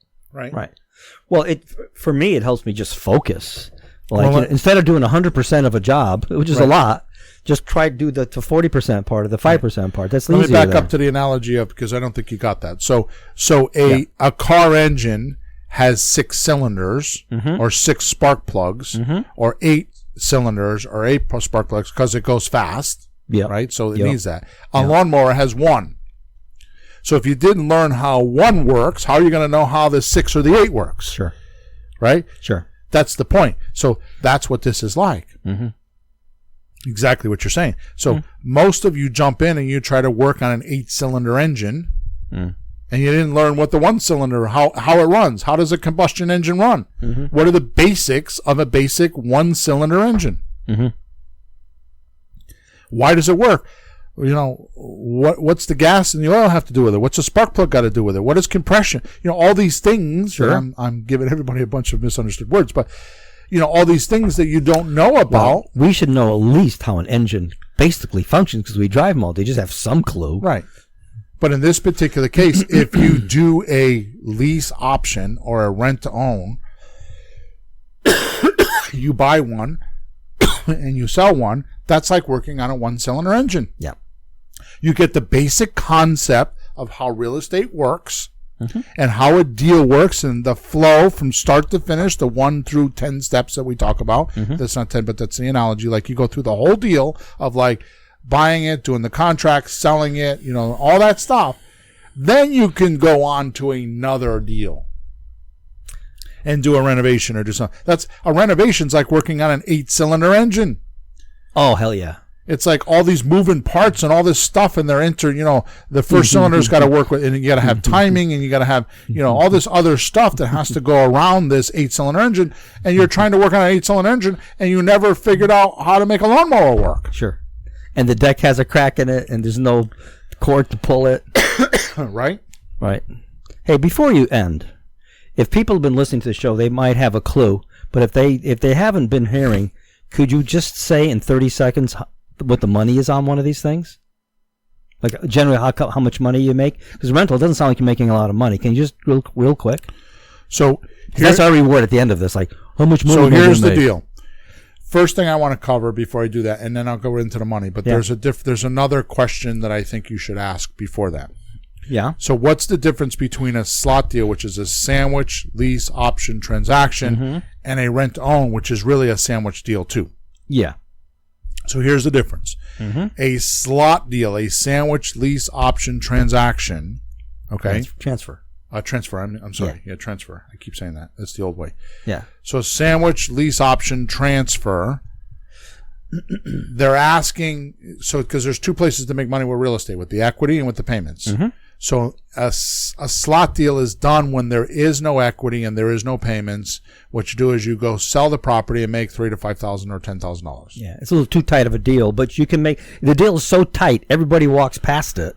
Well, for me, it helps me just focus. Like instead of doing 100% of a job, which is a lot, just try to do the 40% part of the 5% part. That's easier. Let me back up to the analogy of, because I don't think you got that. So a car engine has 6 cylinders or 6 spark plugs or 8 cylinders or 8 spark plugs because it goes fast. Yeah. Right. So it needs that. A lawnmower has 1. So if you didn't learn how 1 works, how are you going to know how the 6 or the 8 works? Sure. Right. Sure. That's the point. So that's what this is like. Exactly what you're saying. So most of you jump in and you try to work on an 8-cylinder engine, and you didn't learn what the 1-cylinder, how it runs. How does a combustion engine run? What are the basics of a basic 1-cylinder engine? Why does it work? You know, what's the gas and the oil have to do with it? What's the spark plug got to do with it? What is compression? You know, all these things. Sure. I'm giving everybody a bunch of misunderstood words, but you know, all these things that you don't know about. Well, we should know at least how an engine basically functions because we drive them all day. Just have some clue. Right. But in this particular case, if you do a lease option or a rent to own, you buy one and you sell one, that's like working on a 1-cylinder engine. Yeah. You get the basic concept of how real estate works. And how a deal works and the flow from start to finish, the 1 through 10 steps that we talk about. That's not 10, but that's the analogy. Like you go through the whole deal of like buying it, doing the contract, selling it, you know, all that stuff. Then you can go on to another deal and do a renovation or do something. That's a renovation's like working on an 8-cylinder engine. Oh, hell yeah. It's like all these moving parts and all this stuff, and they're you know, the first cylinder's got to work with, and you got to have timing, and you got to have, you know, all this other stuff that has to go around this 8-cylinder engine, and you're trying to work on an 8-cylinder engine, and you never figured out how to make a lawnmower work. Sure. And the deck has a crack in it, and there's no cord to pull it. Right? Right. Hey, before you end, if people have been listening to the show, they might have a clue, but if they haven't been hearing, could you just say in 30 seconds what the money is on one of these things? Like generally how much money you make? Because rental doesn't sound like you're making a lot of money. Can you just real quick? So that's our reward at the end of this. Like how much money? So here's the deal. First thing I want to cover before I do that, and then I'll go into the money. But there's another question that I think you should ask before that. Yeah. So what's the difference between a slot deal, which is a sandwich lease option transaction, and a rent to own, which is really a sandwich deal too? Yeah. So here's the difference. A slot deal, a sandwich lease option transaction, okay? Transfer. Transfer. I'm sorry. Yeah, transfer. I keep saying that. That's the old way. Yeah. So sandwich lease option transfer, they're asking, so because there's 2 places to make money with real estate, with the equity and with the payments. So a slot deal is done when there is no equity and there is no payments. What you do is you go sell the property and make $3,000 to $5,000 or $10,000. Yeah, it's a little too tight of a deal, but you can make the deal is so tight everybody walks past it.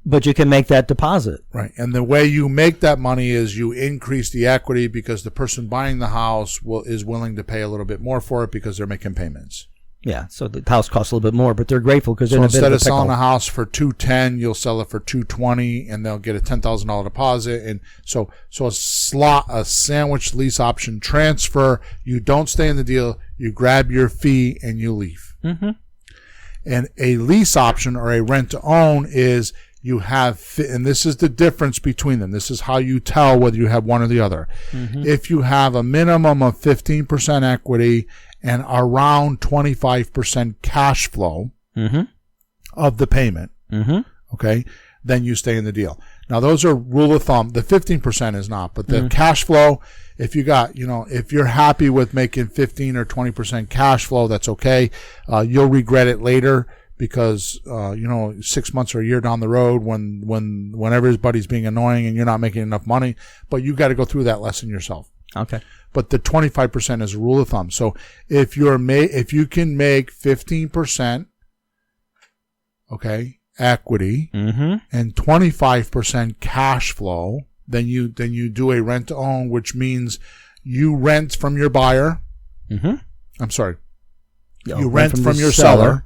But you can make that deposit. Right. And the way you make that money is you increase the equity because the person buying the house is willing to pay a little bit more for it because they're making payments. Yeah, so the house costs a little bit more, but they're grateful because they're in a bit of a pickle. Instead of selling a house for $210,000, you'll sell it for $220,000, and they'll get a $10,000 deposit. And so a sandwich lease option transfer. You don't stay in the deal. You grab your fee and you leave. And a lease option or a rent to own is you have, and this is the difference between them. This is how you tell whether you have one or the other. If you have a minimum of 15% equity and around 25% cash flow of the payment, okay, then you stay in the deal. Now, those are rule of thumb. The 15% is not, but the cash flow, if you got, if you're happy with making 15 or 20% cash flow, that's okay. You'll regret it later because, 6 months or a year down the road when everybody's being annoying and you're not making enough money, but you got to go through that lesson yourself. Okay. But the 25% is a rule of thumb. So if you can make 15%, okay, equity and 25% cash flow, then you do a rent to own, which means you rent from your buyer. I'm sorry. You rent from your seller.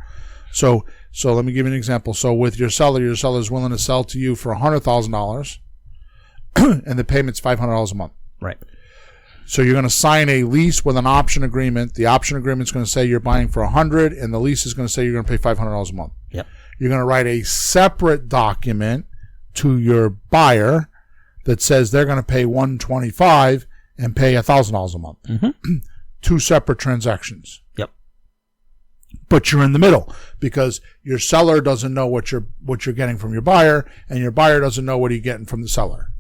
So let me give you an example. So with your seller is willing to sell to you for $100,000. and the payment's $500 a month. Right. So you're going to sign a lease with an option agreement. The option agreement is going to say you're buying for $100, and the lease is going to say you're going to pay $500 a month. Yep. You're going to write a separate document to your buyer that says they're going to pay $125 and pay $1,000 a month. Mm-hmm. 2 separate transactions. Yep. But you're in the middle because your seller doesn't know what you're getting from your buyer, and your buyer doesn't know what you're getting from the seller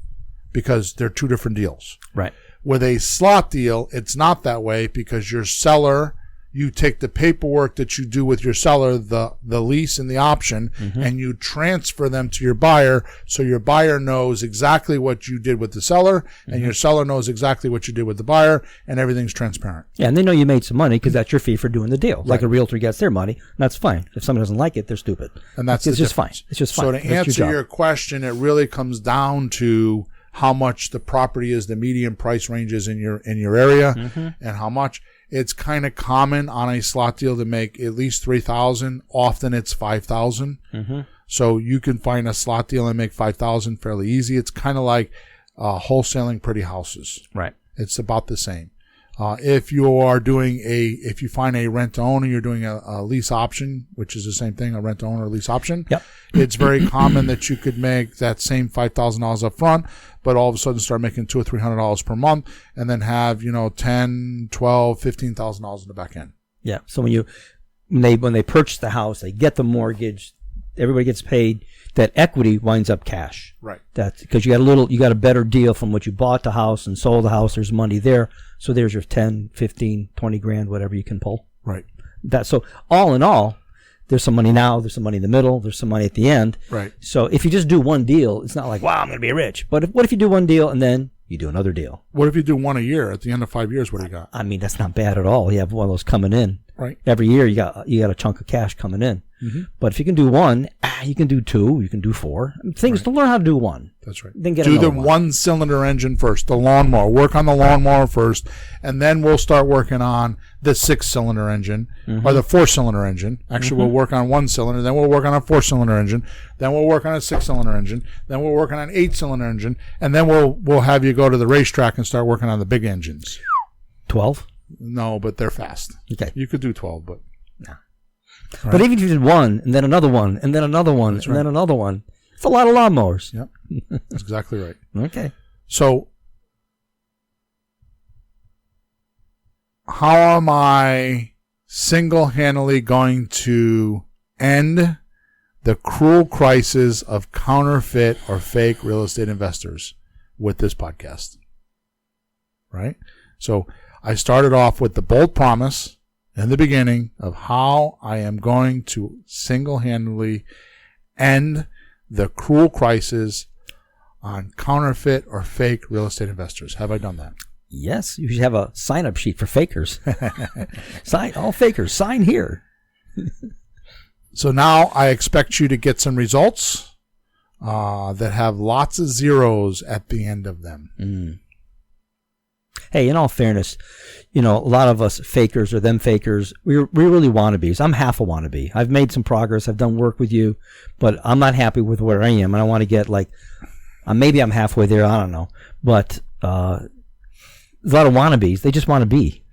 because they're 2 different deals. Right. With a slot deal, it's not that way because your seller, you take the paperwork that you do with your seller, the lease and the option, and you transfer them to your buyer so your buyer knows exactly what you did with the seller and your seller knows exactly what you did with the buyer, and everything's transparent. Yeah, and they know you made some money because that's your fee for doing the deal. Right. Like a realtor gets their money, that's fine. If someone doesn't like it, they're stupid. And it's just fine. It's just fine. So to answer your question, it really comes down to how much the property is, the median price ranges in your area, and how much. It's kind of common on a slot deal to make at least $3,000. Often it's $5,000. So you can find a slot deal and make $5,000 fairly easy. It's kind of like wholesaling pretty houses. Right. It's about the same. If you find a rent to own and you're doing a lease option, which is the same thing, a rent to own or lease option, yep. It's very common that you could make that same $5,000 up front, but all of a sudden start making $200 or $300 per month, and then have $10,000, $12,000, $15,000 in the back end. Yeah. So when they purchase the house, they get the mortgage, everybody gets paid. That equity winds up cash. Right. That's because you got a better deal from what you bought the house and sold the house. There's money there. So there's your 10, 15, 20 grand, whatever you can pull. Right. So all in all, there's some money now, there's some money in the middle, there's some money at the end. Right. So if you just do one deal, it's not like, wow, I'm going to be rich. But what if you do one deal and then you do another deal? What if you do one a year? At the end of 5 years, what do you got? I mean, that's not bad at all. You have one of those coming in. Right. Every year you got a chunk of cash coming in. But if you can do one, you can do 2, you can do 4. Things to learn how to do one. That's right. Then get do the one. 1-cylinder engine first, the lawnmower. Work on the lawnmower first, and then we'll start working on the 6-cylinder engine or the 4-cylinder engine. Actually, we'll work on 1 cylinder, then we'll work on a 4-cylinder engine, then we'll work on a 6-cylinder engine, then we'll work on an 8-cylinder engine, and then we'll have you go to the racetrack and start working on the big engines. 12? No, but they're fast. Okay. You could do 12, but no. Right. But even if you did one, and then another one, and then another one, That's and right. then another one, it's a lot of lawnmowers. Yep. That's exactly right. Okay. So how am I single-handedly going to end the cruel crisis of counterfeit or fake real estate investors with this podcast? Right? So I started off with the bold promise in the beginning of how I am going to single-handedly end the cruel crisis on counterfeit or fake real estate investors. Have I done that? Yes. You should have a sign-up sheet for fakers. All fakers, sign here. So now I expect you to get some results that have lots of zeros at the end of them. Hey, in all fairness, a lot of us fakers or them fakers, we're really wannabes. I'm half a wannabe. I've made some progress. I've done work with you, but I'm not happy with where I am. And I want to get maybe I'm halfway there. I don't know. But there's a lot of wannabes. They just want to be.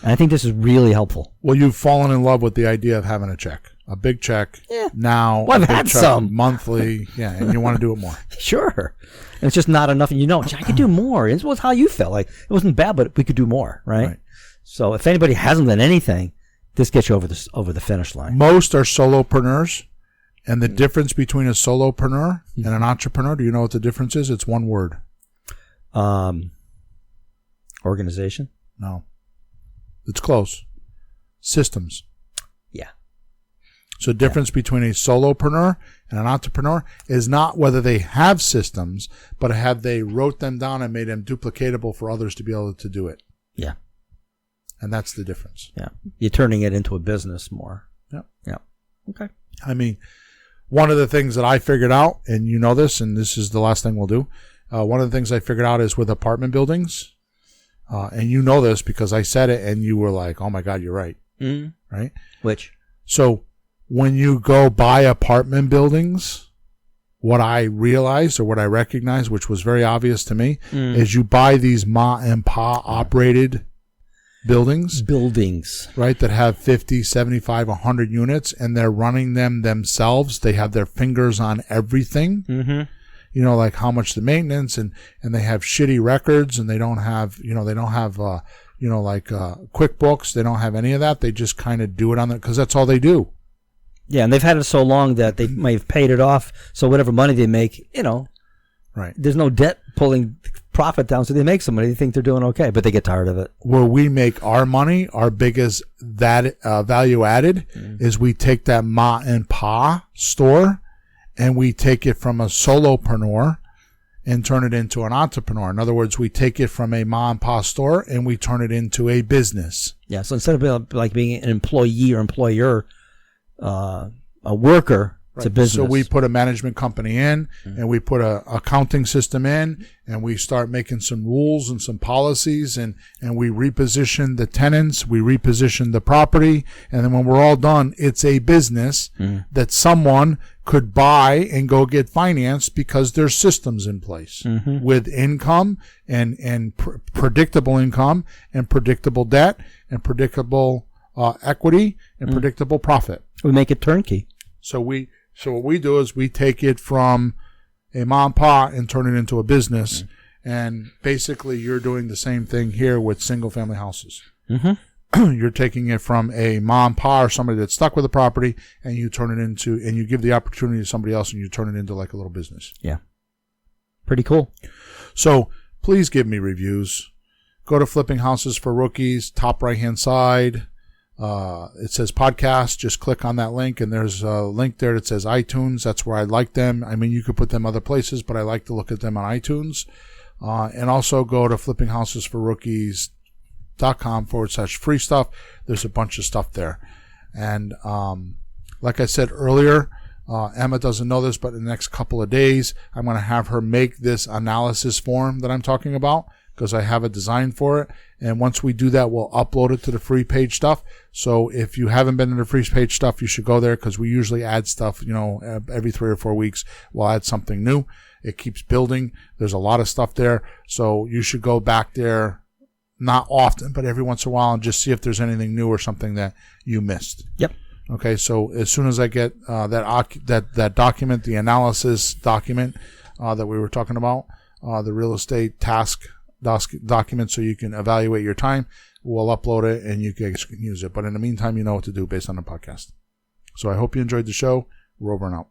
And I think this is really helpful. Well, you've fallen in love with the idea of having a check. A big check now. Well, I've had some. Monthly. Yeah, and you want to do it more. Sure. And it's just not enough. And I could do more. It was how you felt. Like, it wasn't bad, but we could do more, right? So if anybody hasn't done anything, this gets you over the finish line. Most are solopreneurs. And the difference between a solopreneur and an entrepreneur, do you know what the difference is? It's one word. Organization? No. It's close. Systems. Yeah. So the difference between a solopreneur and an entrepreneur is not whether they have systems, but have they wrote them down and made them duplicatable for others to be able to do it. Yeah. And that's the difference. Yeah. You're turning it into a business more. Yeah. Yeah. Okay. I mean, one of the things that I figured out, and you know this, and this is the last thing we'll do, one of the things I figured out is with apartment buildings, and you know this because I said it and you were like, oh my God, you're right. Right? Which? So when you go buy apartment buildings, what I realized or what I recognized, which was very obvious to me, is you buy these ma and pa operated buildings, right, that have 50, 75, 100 units, and they're running them themselves. They have their fingers on everything. Mm-hmm. You know, like how much the maintenance, and they have shitty records, and they don't have QuickBooks. They don't have any of that. They just kind of do it on because that's all they do. Yeah, and they've had it so long that they may have paid it off. So whatever money they make, right. There's no debt pulling profit down, so they make some money. They think they're doing okay, but they get tired of it. Where we make our money, our biggest value added is we take that ma and pa store and we take it from a solopreneur and turn it into an entrepreneur. In other words, we take it from a ma and pa store and we turn it into a business. Yeah, so instead of being an employee or employer, a worker, it's a business. So we put a management company in, and we put a accounting system in, and we start making some rules and some policies, and we reposition the tenants, we reposition the property, and then when we're all done, it's a business that someone could buy and go get financed because there's systems in place with income and predictable income and predictable debt and predictable equity and predictable profit. We make it turnkey. So what we do is we take it from a mom and pa and turn it into a business. And basically you're doing the same thing here with single family houses. You're taking it from a mom and pa or somebody that's stuck with a property, and you turn it into, and you give the opportunity to somebody else, and you turn it into like a little business. Yeah. Pretty cool. So please give me reviews. Go to Flipping Houses for Rookies, top right-hand side. It says podcast. Just click on that link, and there's a link there that says iTunes. That's where I like them. I mean, you could put them other places, but I like to look at them on iTunes. And also go to flippinghousesforrookies.com/free stuff. There's a bunch of stuff there. And like I said earlier, Emma doesn't know this, but in the next couple of days, I'm going to have her make this analysis form that I'm talking about, because I have a design for it. And once we do that, we'll upload it to the free page stuff. So if you haven't been in the free page stuff, you should go there, because we usually add stuff, every 3 or 4 weeks, we'll add something new. It keeps building. There's a lot of stuff there. So you should go back there, not often, but every once in a while, and just see if there's anything new or something that you missed. Yep. Okay. So as soon as I get that document, the analysis document that we were talking about, the real estate task document, so you can evaluate your time, we'll upload it and you guys can use it. But in the meantime, you know what to do based on the podcast. So I hope you enjoyed the show. We're over and out.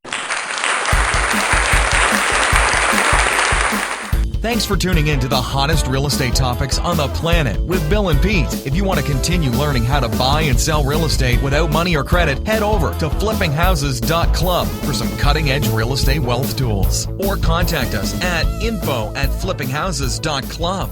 Thanks for tuning in to the hottest real estate topics on the planet with Bill and Pete. If you want to continue learning how to buy and sell real estate without money or credit, head over to flippinghouses.club for some cutting-edge real estate wealth tools. Or contact us at info@flippinghouses.club.